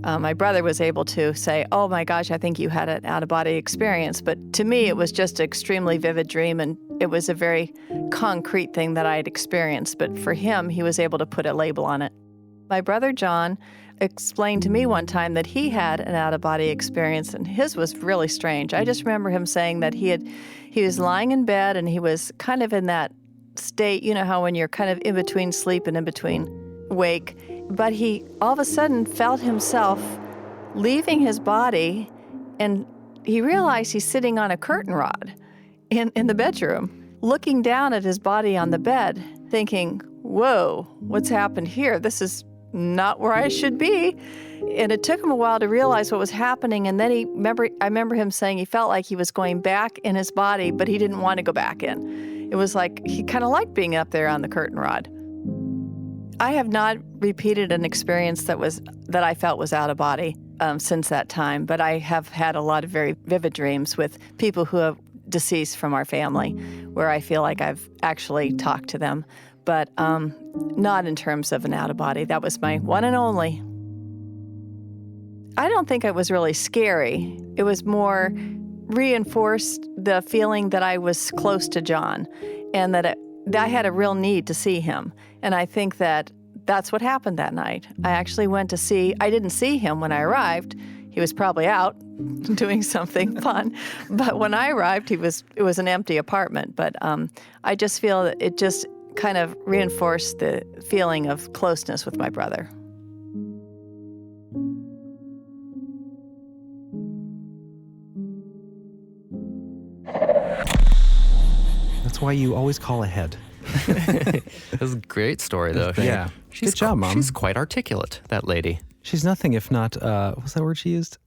Speaker 7: My brother was able to say, oh my gosh, I think you had an out-of-body experience. But to me, it was just an extremely vivid dream, and it was a very concrete thing that I had experienced. But for him, he was able to put a label on it. My brother John explained to me one time that he had an out-of-body experience, and his was really strange. I just remember him saying that he was lying in bed, and he was kind of in that state, how when you're kind of in between sleep and in between wake, but he all of a sudden felt himself leaving his body, and he realized he's sitting on a curtain rod in the bedroom, looking down at his body on the bed, thinking, whoa, what's happened here? This is not where I should be. And it took him a while to realize what was happening. And then I remember him saying he felt like he was going back in his body, but he didn't want to go back in. It was like he kind of liked being up there on the curtain rod. I have not repeated an experience that I felt was out of body since that time, but I have had a lot of very vivid dreams with people who have deceased from our family, where I feel like I've actually talked to them, but not in terms of an out of body. That was my one and only. I don't think it was really scary. It was more reinforced the feeling that I was close to John, and that I had a real need to see him. And I think that's what happened that night. I actually went to see, I didn't see him when I arrived. He was probably out doing something fun. But when I arrived, it was an empty apartment. But I just feel that it just kind of reinforced the feeling of closeness with my brother.
Speaker 5: That's why you always call ahead.
Speaker 1: That was a great story, though.
Speaker 5: Yeah. Good job, Mom.
Speaker 1: She's quite articulate, that lady.
Speaker 5: She's nothing if not, what was that word she used?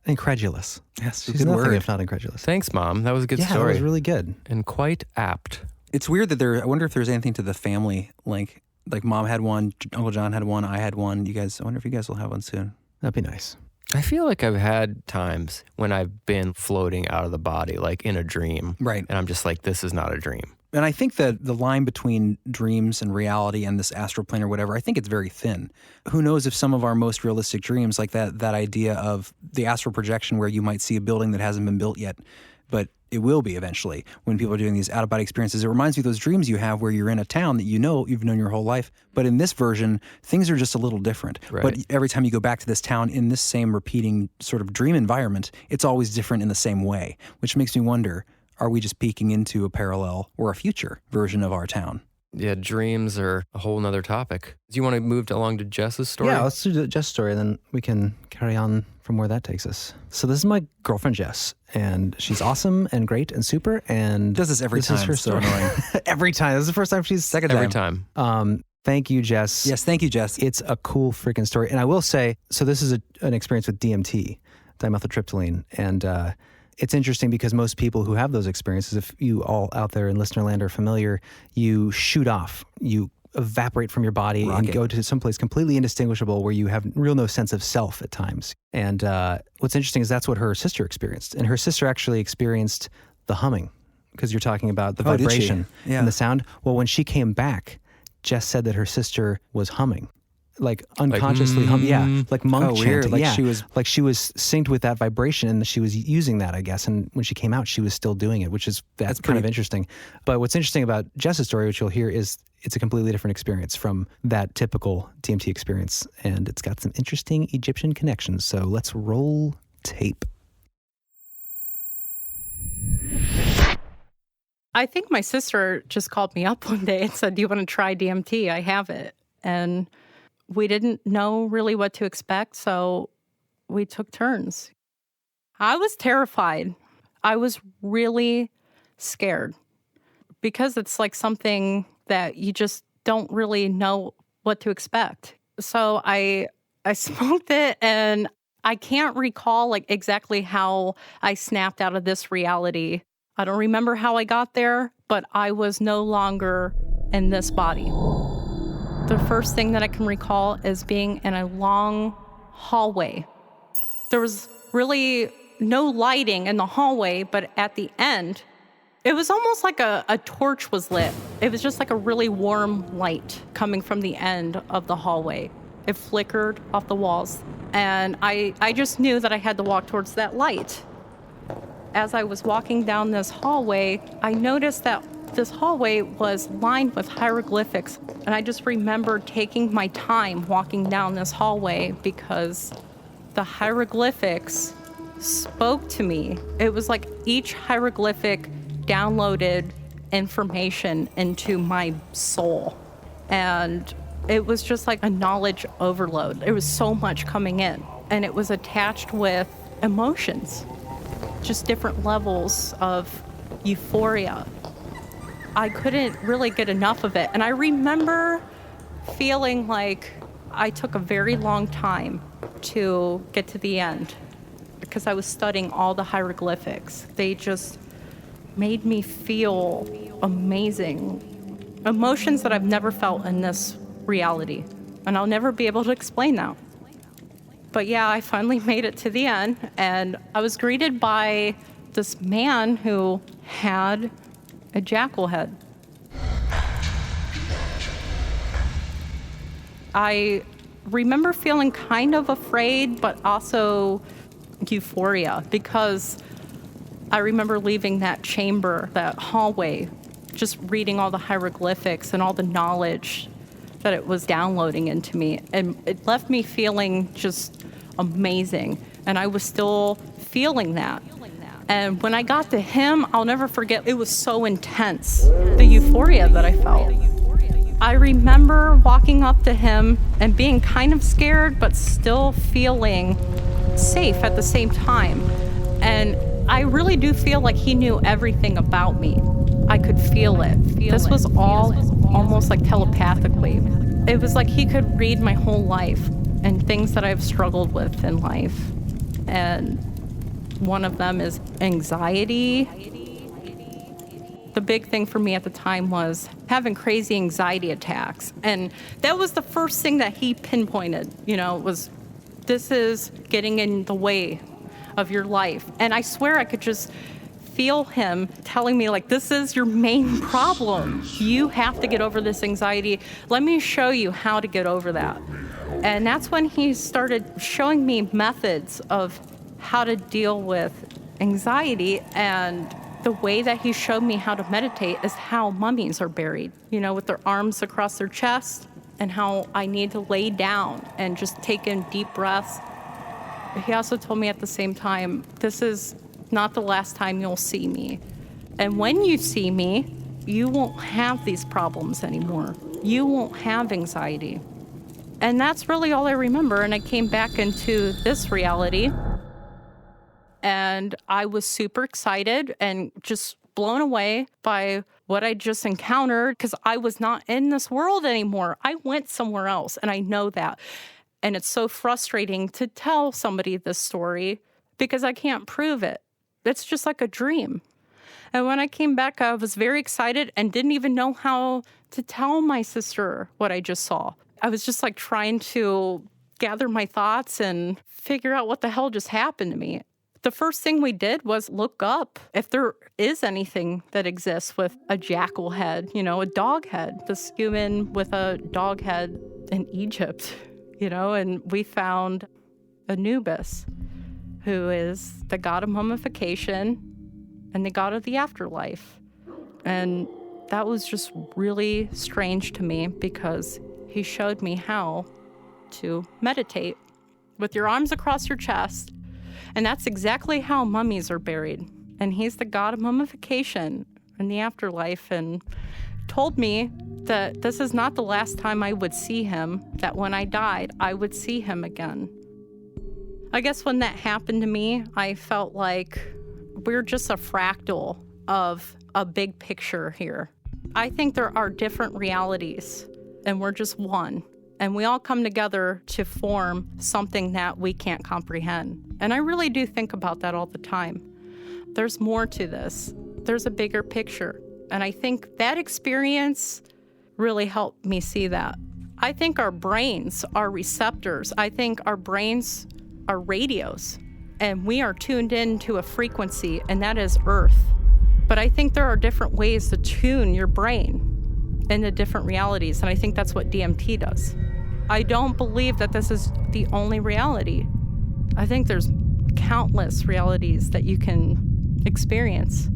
Speaker 5: Incredulous.
Speaker 2: Yes,
Speaker 5: she's nothing if not incredulous.
Speaker 1: Thanks, Mom. That was a good
Speaker 5: Yeah,
Speaker 1: story.
Speaker 5: that was really good.
Speaker 1: And quite apt.
Speaker 2: It's weird that I wonder if there's anything to the family link. Like Mom had one, Uncle John had one, I had one. I wonder if you guys will have one soon.
Speaker 5: That'd be nice.
Speaker 1: I feel like I've had times when I've been floating out of the body, like in a dream.
Speaker 2: Right.
Speaker 1: And I'm just like, this is not a dream.
Speaker 2: And I think that the line between dreams and reality and this astral plane or whatever, I think it's very thin. Who knows if some of our most realistic dreams, like that idea of the astral projection where you might see a building that hasn't been built yet, but it will be eventually when people are doing these out-of-body experiences. It reminds me of those dreams you have where you're in a town that you've known your whole life. But in this version, things are just a little different.
Speaker 1: Right.
Speaker 2: But every time you go back to this town in this same repeating sort of dream environment, it's always different in the same way, which makes me wonder, are we just peeking into a parallel or a future version of our town?
Speaker 1: Yeah, dreams are a whole nother topic. Do you want to move along to Jess's story?
Speaker 5: Yeah, let's do the Jess story, and then we can carry on from where that takes us. So this is my girlfriend, Jess, and she's awesome and great and super. And
Speaker 2: Does this every time?
Speaker 5: Is her
Speaker 2: So
Speaker 5: story.
Speaker 2: annoying.
Speaker 5: Every time. This is the first time she's
Speaker 2: Second
Speaker 1: Every
Speaker 2: time.
Speaker 1: time.
Speaker 5: Thank you, Jess.
Speaker 2: Yes, thank you, Jess.
Speaker 5: It's a cool freaking story. And I will say, so this is an experience with DMT, dimethyltryptamine. And it's interesting because most people who have those experiences, if you all out there in listener land are familiar, you shoot off, you evaporate from your body and go to someplace completely indistinguishable where you have no sense of self at times. And what's interesting is that's what her sister experienced. And her sister actually experienced the humming, because you're talking about the vibration and the sound. Well, when she came back, Jess said that her sister was humming. Like unconsciously humming. Yeah. Like monk chanting.
Speaker 2: Like
Speaker 5: yeah.
Speaker 2: she was
Speaker 5: synced with that vibration, and she was using that, I guess. And when she came out, she was still doing it, which is that's kind of interesting. But what's interesting about Jess's story, which you'll hear, is it's a completely different experience from that typical DMT experience. And it's got some interesting Egyptian connections. So let's roll tape.
Speaker 8: I think my sister just called me up one day and said, "Do you want to try DMT? I have it." And we didn't know really what to expect, so we took turns. I was terrified. I was really scared because it's like something that you just don't really know what to expect. So I smoked it, and I can't recall like exactly how I snapped out of this reality. I don't remember how I got there, but I was no longer in this body. The first thing that I can recall is being in a long hallway. There was really no lighting in the hallway, but at the end, it was almost like a torch was lit. It was just like a really warm light coming from the end of the hallway. It flickered off the walls, and I just knew that I had to walk towards that light. As I was walking down this hallway, I noticed that this hallway was lined with hieroglyphics, and I just remember taking my time walking down this hallway because the hieroglyphics spoke to me. It was like each hieroglyphic downloaded information into my soul, and it was just like a knowledge overload. There was so much coming in, and it was attached with emotions, just different levels of euphoria. I couldn't really get enough of it. And I remember feeling like I took a very long time to get to the end because I was studying all the hieroglyphics. They just made me feel amazing emotions that I've never felt in this reality. And I'll never be able to explain that. But yeah, I finally made it to the end, and I was greeted by this man who had a jackal head. I remember feeling kind of afraid, but also euphoria, because I remember leaving that chamber, that hallway, just reading all the hieroglyphics and all the knowledge that it was downloading into me. And it left me feeling just amazing. And I was still feeling that. And when I got to him, I'll never forget, it was so intense, the euphoria that I felt. I remember walking up to him and being kind of scared, but still feeling safe at the same time. And I really do feel like he knew everything about me. I could feel it. This was all almost like telepathically. It was like he could read my whole life and things that I've struggled with in life. And one of them is anxiety. The The big thing for me at the time was having crazy anxiety attacks. And that was the first thing that he pinpointed, was this is getting in the way of your life. And I swear I could just feel him telling me, like, this is your main problem. You have to get over this anxiety. Let me show you how to get over that. And that's when he started showing me methods of how to deal with anxiety. And the way that he showed me how to meditate is how mummies are buried, with their arms across their chest, and how I need to lay down and just take in deep breaths. He also told me at the same time, this is not the last time you'll see me. And when you see me, you won't have these problems anymore. You won't have anxiety. And that's really all I remember. And I came back into this reality, and I was super excited and just blown away by what I just encountered, because I was not in this world anymore. I went somewhere else, and I know that. And it's so frustrating to tell somebody this story because I can't prove it. It's just like a dream. And when I came back, I was very excited and didn't even know how to tell my sister what I just saw. I was just like trying to gather my thoughts and figure out what the hell just happened to me. The first thing we did was look up if there is anything that exists with a jackal head, a dog head, this human with a dog head in Egypt, and we found Anubis, who is the god of mummification and the god of the afterlife. And that was just really strange to me because he showed me how to meditate with your arms across your chest. And that's exactly how mummies are buried. And he's the god of mummification and the afterlife, and told me that this is not the last time I would see him, that when I died, I would see him again. I guess when that happened to me, I felt like we're just a fractal of a big picture here. I think there are different realities, and we're just one. And we all come together to form something that we can't comprehend. And I really do think about that all the time. There's more to this. There's a bigger picture. And I think that experience really helped me see that. I think our brains are receptors. I think our brains are radios. And we are tuned into a frequency, and that is Earth. But I think there are different ways to tune your brain into different realities. And I think that's what DMT does. I don't believe that this is the only reality. I think there's countless realities that you can experience.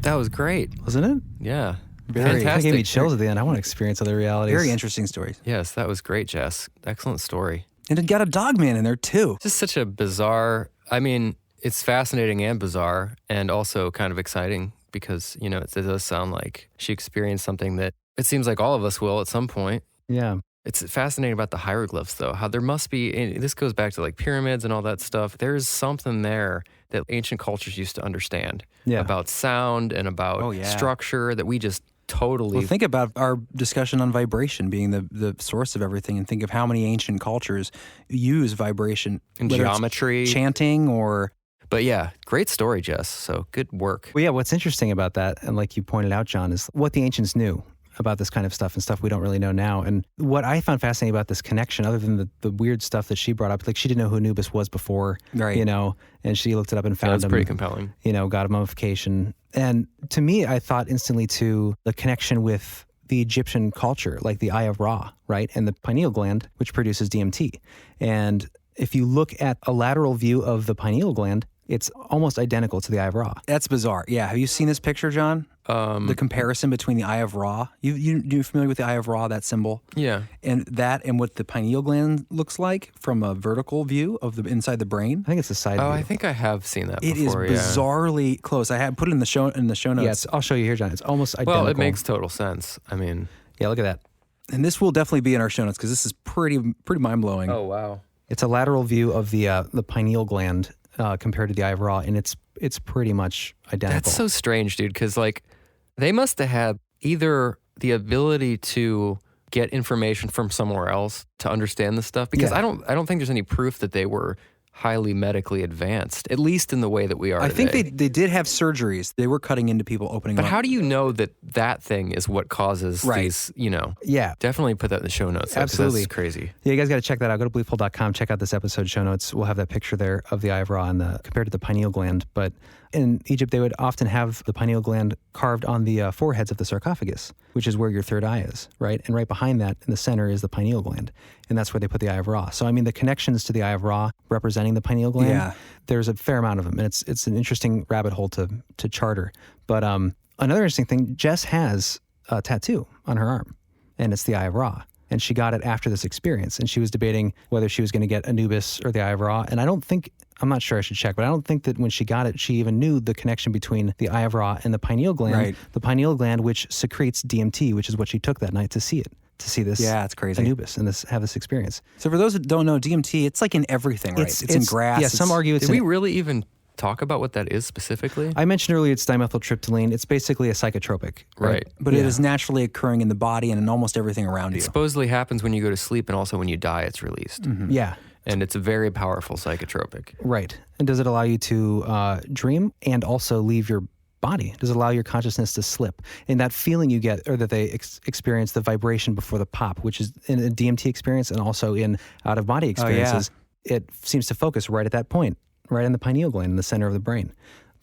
Speaker 1: That was great.
Speaker 5: Wasn't it?
Speaker 1: Yeah.
Speaker 5: Very. That gave me chills at the end. I want to experience other realities.
Speaker 2: Very interesting stories.
Speaker 1: Yes, that was great, Jess. Excellent story.
Speaker 2: And it got a dog man in there too.
Speaker 1: Just such a bizarre, it's fascinating and bizarre and also kind of exciting because, it does sound like she experienced something that it seems like all of us will at some point.
Speaker 5: Yeah.
Speaker 1: It's fascinating about the hieroglyphs, though, how there must be, and this goes back to like pyramids and all that stuff. There's something there that ancient cultures used to understand about sound and about structure that we just totally...
Speaker 2: Well, think about our discussion on vibration being the source of everything, and think of how many ancient cultures use vibration.
Speaker 1: And geometry.
Speaker 2: Chanting or...
Speaker 1: But yeah, great story, Jess. So good work.
Speaker 5: Well, yeah, what's interesting about that, and like you pointed out, John, is what the ancients knew about this kind of stuff and stuff we don't really know now. And what I found fascinating about this connection, other than the weird stuff that she brought up, like she didn't know who Anubis was before,
Speaker 2: right.
Speaker 5: And she looked it up and found him.
Speaker 1: That's pretty compelling.
Speaker 5: God of mummification. And to me, I thought instantly to the connection with the Egyptian culture, like the Eye of Ra, right? And the pineal gland, which produces DMT. And if you look at a lateral view of the pineal gland, it's almost identical to the Eye of Ra.
Speaker 2: That's bizarre. Yeah. Have you seen this picture, John? The comparison between the Eye of Ra. You familiar with the Eye of Ra, that symbol?
Speaker 1: Yeah.
Speaker 2: And that and what the pineal gland looks like from a vertical view of the inside the brain?
Speaker 5: I think it's a side view.
Speaker 1: I think I have seen that
Speaker 2: It
Speaker 1: before.
Speaker 2: is bizarrely close. I had put it in the show notes.
Speaker 5: Yes, I'll show you here, John. It's almost identical.
Speaker 1: Well, it makes total sense.
Speaker 5: Yeah, look at that.
Speaker 2: And this will definitely be in our show notes because this is pretty mind-blowing.
Speaker 1: Oh, wow.
Speaker 5: It's a lateral view of the pineal gland compared to the Eye of Ra, and it's pretty much identical.
Speaker 1: That's so strange, dude, because they must have had either the ability to get information from somewhere else to understand this stuff, because I don't think there's any proof that they were highly medically advanced, at least in the way that we are
Speaker 2: I
Speaker 1: today.
Speaker 2: think they did have surgeries. They were cutting into people, opening
Speaker 1: But
Speaker 2: them up.
Speaker 1: how do you know that thing is what causes these,
Speaker 5: Yeah.
Speaker 1: Definitely put that in the show notes. though, 'cause
Speaker 5: Absolutely.
Speaker 1: That's crazy.
Speaker 5: Yeah, you guys got to check that out. Go to beliefful.com, check out this episode show notes. We'll have that picture there of the eye of Ra compared to the pineal gland. But in Egypt, they would often have the pineal gland carved on the foreheads of the sarcophagus, which is where your third eye is, right? And right behind that in the center is the pineal gland. And that's where they put the eye of Ra. So, I mean, the connections to the eye of Ra representing the pineal gland, there's a fair amount of them. And it's an interesting rabbit hole to charter. But another interesting thing, Jess has a tattoo on her arm, and it's the eye of Ra. And she got it after this experience. And she was debating whether she was going to get Anubis or the eye of Ra. And I'm not sure, I should check, but I don't think that when she got it, she even knew the connection between the eye of Ra and the pineal gland.
Speaker 2: Right.
Speaker 5: The pineal gland, which secretes DMT, which is what she took that night to see it, to see this
Speaker 2: it's crazy.
Speaker 5: Anubis and have this experience.
Speaker 2: So for those that don't know, DMT, it's like in everything, right? It's in grass.
Speaker 5: Yeah, some argue it's
Speaker 1: Did we really even talk about what that is specifically?
Speaker 5: I mentioned earlier it's dimethyltryptamine. It's basically a psychotropic.
Speaker 1: Right.
Speaker 2: But it is naturally occurring in the body and in almost everything around you.
Speaker 1: It supposedly happens when you go to sleep, and also when you die, it's released.
Speaker 5: Yeah.
Speaker 1: And it's a very powerful psychotropic.
Speaker 5: Right. And does it allow you to dream and also leave your body? Does it allow your consciousness to slip? And that feeling you get, or that they experience, the vibration before the pop, which is in a DMT experience and also in out-of-body experiences, it seems to focus right at that point, right in the pineal gland in the center of the brain.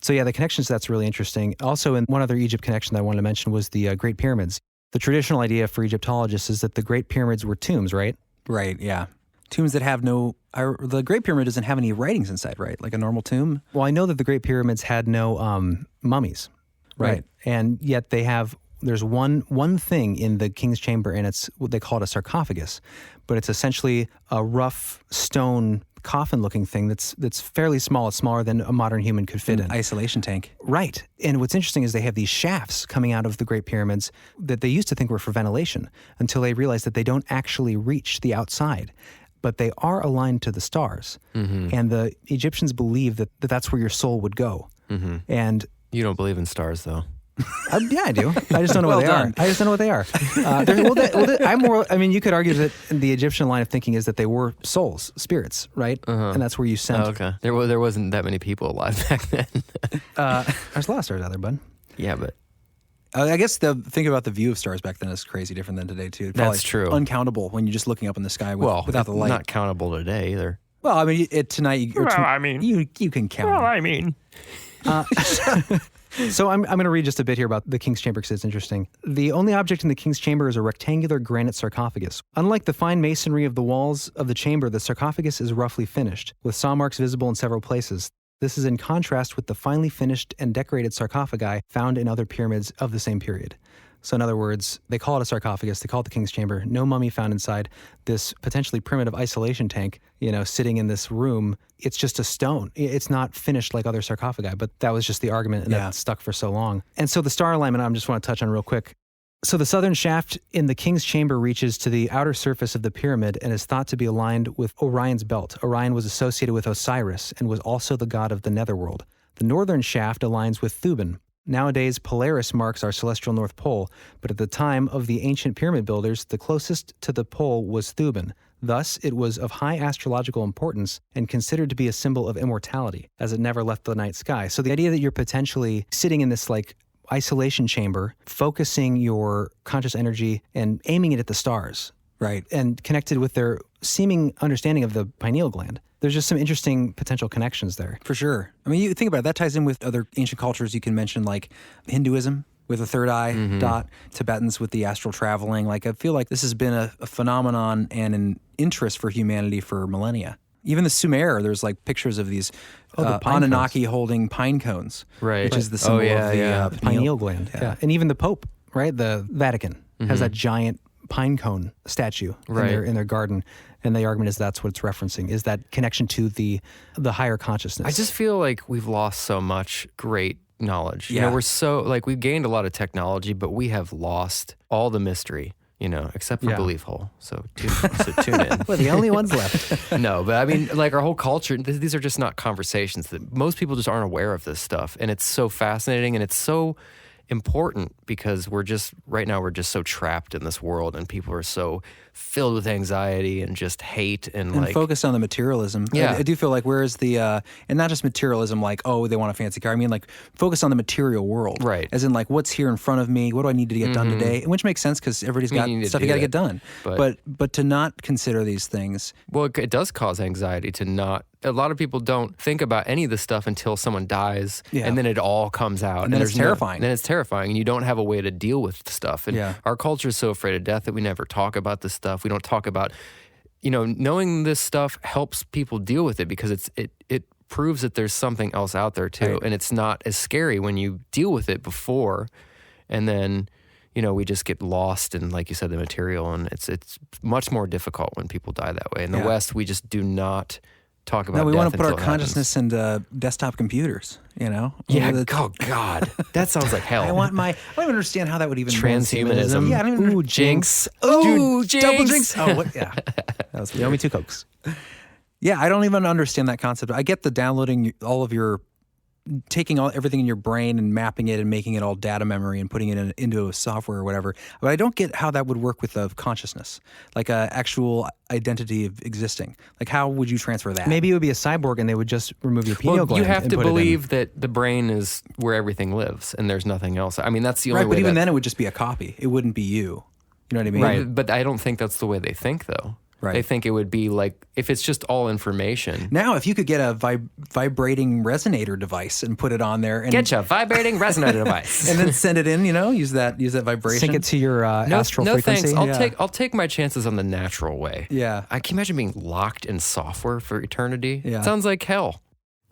Speaker 5: So yeah, the connections, that's really interesting. Also, in one other Egypt connection that I wanted to mention was the Great Pyramids. The traditional idea for Egyptologists is that the Great Pyramids were tombs, right?
Speaker 2: Right, yeah. Tombs that have the Great Pyramid doesn't have any writings inside, right? Like a normal tomb?
Speaker 5: Well, I know that the Great Pyramids had no mummies, right? And yet there's one thing in the king's chamber, and it's what they call it a sarcophagus, but it's essentially a rough stone coffin-looking thing that's fairly small. It's smaller than a modern human could fit in.
Speaker 2: Isolation tank.
Speaker 5: Right. And what's interesting is they have these shafts coming out of the Great Pyramids that they used to think were for ventilation until they realized that they don't actually reach the outside, but they are aligned to the stars. And the Egyptians believe that that's where your soul would go. And
Speaker 1: You don't believe in stars, though.
Speaker 5: yeah, I do. I just don't know what they are. I just don't know what they are. You could argue that the Egyptian line of thinking is that they were souls, spirits, right? And that's where you sent.
Speaker 1: Oh, okay. There wasn't that many people alive back then.
Speaker 5: There's a lot of stars out there, bud.
Speaker 1: Yeah, but
Speaker 2: I guess the thing about the view of stars back then is crazy different than today, too. Probably
Speaker 1: that's true.
Speaker 2: Uncountable when you're just looking up in the sky without the light.
Speaker 1: Not countable today either.
Speaker 2: Well, I mean, tonight you can count.
Speaker 6: Well, I mean.
Speaker 5: So I'm going to read just a bit here about the King's Chamber because it's interesting. The only object in the King's Chamber is a rectangular granite sarcophagus. Unlike the fine masonry of the walls of the chamber, the sarcophagus is roughly finished, with saw marks visible in several places. This is in contrast with the finely finished and decorated sarcophagi found in other pyramids of the same period. So in other words, they call it a sarcophagus, they call it the King's Chamber, no mummy found inside this potentially primitive isolation tank, sitting in this room. It's just a stone. It's not finished like other sarcophagi, but that was just the argument, and that stuck for so long. And so the star alignment, I just want to touch on real quick. So the southern shaft in the King's Chamber reaches to the outer surface of the pyramid and is thought to be aligned with Orion's belt. Orion was associated with Osiris and was also the god of the netherworld. The northern shaft aligns with Thuban. Nowadays, Polaris marks our celestial North Pole, but at the time of the ancient pyramid builders, the closest to the pole was Thuban. Thus, it was of high astrological importance and considered to be a symbol of immortality, as it never left the night sky. So the idea that you're potentially sitting in this isolation chamber, focusing your conscious energy and aiming it at the stars, right, and connected with their seeming understanding of the pineal gland. There's just some interesting potential connections there.
Speaker 2: For sure. I mean, you think about it, that ties in with other ancient cultures you can mention, like Hinduism with the third eye dot, Tibetans with the astral traveling. I feel like this has been a phenomenon and an interest for humanity for millennia. Even the Sumer, there's pictures of these Anunnaki holding pine cones,
Speaker 1: right?
Speaker 2: Which is the symbol of the
Speaker 5: pineal gland. Yeah. And even the Pope, right? The Vatican has that giant pine cone statue in their garden. And the argument is that's what it's referencing, is that connection to the higher consciousness.
Speaker 1: I just feel like we've lost so much great knowledge.
Speaker 2: Yeah.
Speaker 1: We're so, we've gained a lot of technology, but we have lost all the mystery, except for Belief Hole. So tune in.
Speaker 5: We're the only ones left.
Speaker 1: No, but I mean, our whole culture, these are just not conversations that most people just aren't aware of this stuff. And it's so fascinating, and it's important because right now we're just so trapped in this world, and people are so filled with anxiety and just hate and like
Speaker 2: focused on the materialism.
Speaker 1: Yeah.
Speaker 2: I do feel like where's the and not just materialism like, oh, they want a fancy car. I mean, like, focus on the material world.
Speaker 1: Right.
Speaker 2: As in, like, what's here in front of me? What do I need to get done today? Which makes sense because everybody's got stuff you got to get done. But to not consider these things.
Speaker 1: Well, it does cause anxiety to not. A lot of people don't think about any of this stuff until someone dies, and then it all comes out.
Speaker 2: And then it's terrifying.
Speaker 1: Then it's terrifying, and you don't have a way to deal with the stuff. And our culture is so afraid of death that we never talk about this stuff. We don't talk about, knowing this stuff helps people deal with it because it proves that there's something else out there too, and it's not as scary when you deal with it before, and then. We just get lost in, like you said, the material, and it's much more difficult when people die that way. In the West, we just do not talk about.
Speaker 2: No, we
Speaker 1: death
Speaker 2: want to put our
Speaker 1: until it
Speaker 2: consciousness into desktop computers.
Speaker 1: Yeah. Oh God, that sounds like hell.
Speaker 2: I don't even understand how that would even
Speaker 1: transhumanism.
Speaker 2: Yeah, I don't even.
Speaker 1: Ooh, jinx.
Speaker 2: Ooh,
Speaker 1: jinx.
Speaker 2: double jinx. Oh, what? Yeah, that was
Speaker 5: You owe me 2 Cokes.
Speaker 2: Yeah, I don't even understand that concept. I get the downloading all of your. Taking everything in your brain and mapping it and making it all data memory and putting it into a software or whatever. But I don't get how that would work with a consciousness, like a actual identity of existing. Like, how would you transfer that?
Speaker 5: Maybe it would be a cyborg and they would just remove your pineal gland.
Speaker 1: You have
Speaker 5: and
Speaker 1: to
Speaker 5: put it in.
Speaker 1: believe that the brain is where everything lives and there's nothing else. I mean, that's the only way.
Speaker 2: But even then it would just be a copy. It wouldn't be you. You know what I mean?
Speaker 1: Right. But I don't think that's the way they think, though.
Speaker 2: Right.
Speaker 1: They think it would be like, if it's just all information.
Speaker 2: Now, if you could get a vibrating resonator device and put it on there. And
Speaker 1: Get you a vibrating resonator device.
Speaker 2: and then send it in, use that vibration.
Speaker 5: Sync it to your astral frequency.
Speaker 1: No thanks. I'll take my chances on the natural way.
Speaker 2: Yeah.
Speaker 1: I can imagine being locked in software for eternity.
Speaker 2: Yeah.
Speaker 1: It sounds like hell.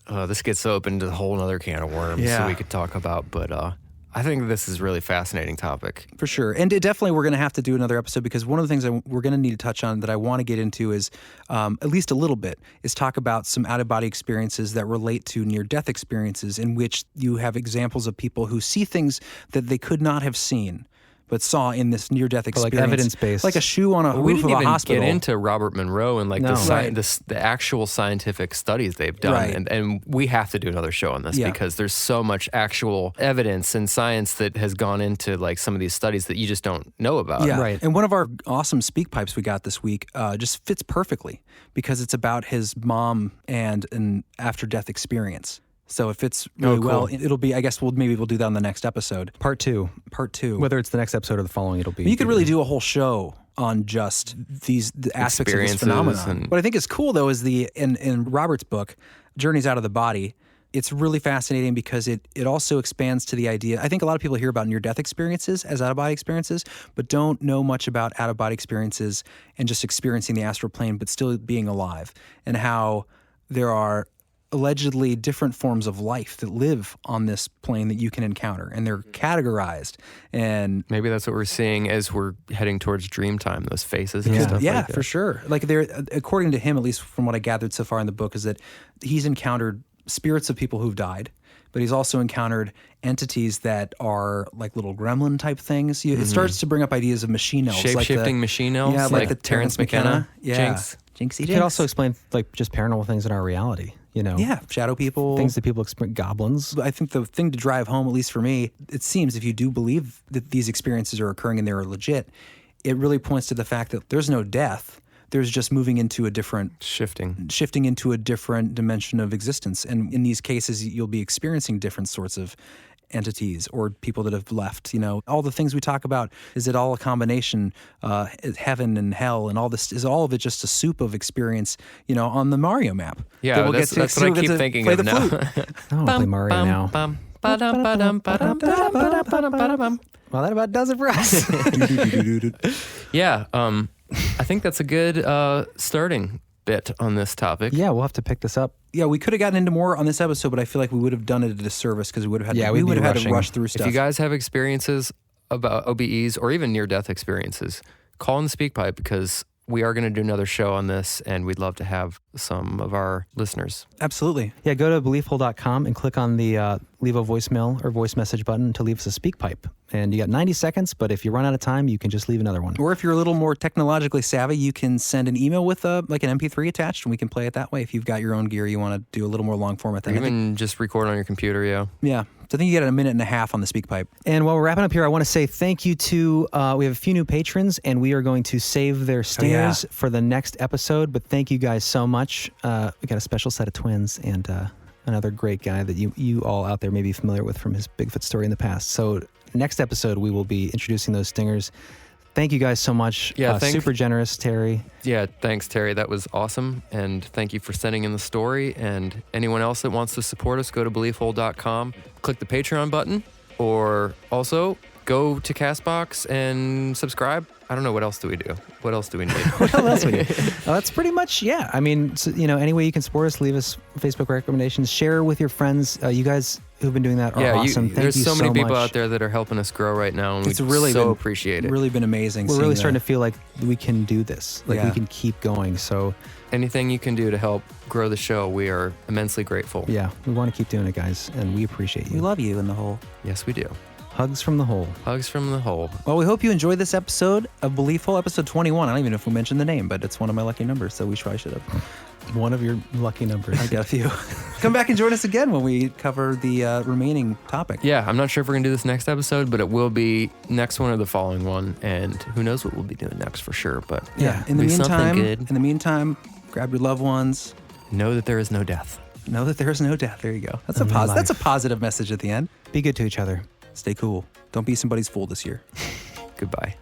Speaker 1: This gets open to a whole other can of worms that we could talk about, but I think this is a really fascinating topic.
Speaker 2: For sure. And definitely we're going to have to do another episode because one of the things we're going to need to touch on that I want to get into is, at least a little bit, is talk about some out-of-body experiences that relate to near-death experiences in which you have examples of people who see things that they could not have seen but saw in this near-death experience.
Speaker 5: Like evidence-based.
Speaker 2: Like a shoe on a roof of a hospital.
Speaker 1: We didn't even get into Robert Monroe and
Speaker 2: Right.
Speaker 1: the actual scientific studies they've done.
Speaker 2: Right.
Speaker 1: And we have to do another show on this because there's so much actual evidence and science that has gone into like some of these studies that you just don't know about.
Speaker 2: Yeah.
Speaker 5: Right.
Speaker 2: And one of our awesome speak pipes we got this week just fits perfectly because it's about his mom and an after-death experience. So it fits really well. It'll be, I guess we'll do that on the next episode.
Speaker 5: Part 2. Whether it's the next episode or the following, it'll be.
Speaker 2: You could really do a whole show on just the aspects of this phenomenon. What I think is cool, though, is in Robert's book, Journeys Out of the Body, it's really fascinating because it also expands to the idea. I think a lot of people hear about near-death experiences as out-of-body experiences, but don't know much about out-of-body experiences and just experiencing the astral plane, but still being alive, and how there are allegedly different forms of life that live on this plane that you can encounter, and they're categorized. And
Speaker 1: maybe that's what we're seeing as we're heading towards dreamtime, those faces and stuff like that.
Speaker 2: For sure. Like according to him, at least from what I gathered so far in the book, is that he's encountered spirits of people who've died, but he's also encountered entities that are like little gremlin type things. It starts to bring up ideas of machine elves.
Speaker 1: Shape-shifting machine elves?
Speaker 2: Yeah, like the
Speaker 1: Terrence McKenna.
Speaker 2: Yeah.
Speaker 1: Jinx.
Speaker 2: Jinxie
Speaker 5: It could also explain like just paranormal things in our reality.
Speaker 2: Yeah, shadow people.
Speaker 5: Things that people experience, goblins.
Speaker 2: I think the thing to drive home, at least for me, it seems if you do believe that these experiences are occurring and they're legit, it really points to the fact that there's no death. There's just moving into a different... Shifting into a different dimension of existence. And in these cases, you'll be experiencing different sorts of entities or people that have left. All the things we talk about, is it all a combination, heaven and hell and all this, is all of it just a soup of experience, on the Mario map?
Speaker 1: Yeah, that's what I keep thinking of now.
Speaker 5: I'll play Mario now. Well, that about does it for us.
Speaker 1: Yeah, I think that's a good starting bit on this topic.
Speaker 5: Yeah, we'll have to pick this up.
Speaker 2: Yeah, we could have gotten into more on this episode, but I feel like we would have done it a disservice because we would have had to rush through stuff.
Speaker 1: If you guys have experiences about OBEs or even near-death experiences, call in the speak pipe because we are going to do another show on this, and we'd love to have some of our listeners.
Speaker 2: Absolutely.
Speaker 5: Yeah, go to beliefhole.com and click on the leave a voicemail or voice message button to leave us a speak pipe. And you got 90 seconds, but if you run out of time, you can just leave another one.
Speaker 2: Or if you're a little more technologically savvy, you can send an email with like an MP3 attached, and we can play it that way. If you've got your own gear, you want to do a little more long format
Speaker 1: Or
Speaker 2: thing.
Speaker 1: even just record on your computer, yeah.
Speaker 2: Yeah. So I think you get a minute and a half on the speak pipe.
Speaker 5: And while we're wrapping up here, I want to say thank you to, we have a few new patrons, and we are going to save their stingers for the next episode. But thank you guys so much. We got a special set of twins and another great guy that you all out there may be familiar with from his Bigfoot story in the past. So next episode, we will be introducing those stingers. Thank you guys so much.
Speaker 1: Yeah,
Speaker 5: super generous, Terry.
Speaker 1: Yeah, thanks, Terry. That was awesome. And thank you for sending in the story. And anyone else that wants to support us, go to beliefhole.com, click the Patreon button, or also go to CastBox and subscribe. I don't know. What else do we do? What else do we need?
Speaker 5: What else we do? That's pretty much, yeah. I mean, so, any way you can support us, leave us Facebook recommendations, share with your friends. You guys who've been doing that are awesome. Thank
Speaker 1: there's
Speaker 5: you
Speaker 1: so many people
Speaker 5: much.
Speaker 1: out there that are helping us grow right now, and
Speaker 2: It's
Speaker 1: we
Speaker 2: really
Speaker 1: so
Speaker 2: been,
Speaker 1: appreciate it.
Speaker 2: Really been amazing.
Speaker 5: We're really starting to feel like we can do this. Like we can keep going. So
Speaker 1: anything you can do to help grow the show, we are immensely grateful.
Speaker 5: yeah, we want to keep doing it, guys, and we appreciate you.
Speaker 2: We love you in the hole.
Speaker 1: Yes, we do.
Speaker 5: Hugs from the hole.
Speaker 1: Hugs from the hole.
Speaker 2: Well, we hope you enjoyed this episode of Belief Hole, episode 21. I don't even know if we mentioned the name, but it's one of my lucky numbers, so we probably should have.
Speaker 5: One of your lucky numbers.
Speaker 2: I got a few. Come back and join us again when we cover the remaining topic.
Speaker 1: Yeah, I'm not sure if we're going to do this next episode, but it will be next one or the following one, and who knows what we'll be doing next for sure. But
Speaker 2: Yeah. In the
Speaker 1: it'll be something
Speaker 2: meantime,
Speaker 1: good.
Speaker 2: grab your loved ones.
Speaker 1: Know that there is no death.
Speaker 2: Know that there is no death. There you go. That's
Speaker 5: That's
Speaker 2: a positive message at the end.
Speaker 5: Be good to each other.
Speaker 2: Stay cool. Don't be somebody's fool this year.
Speaker 1: Goodbye.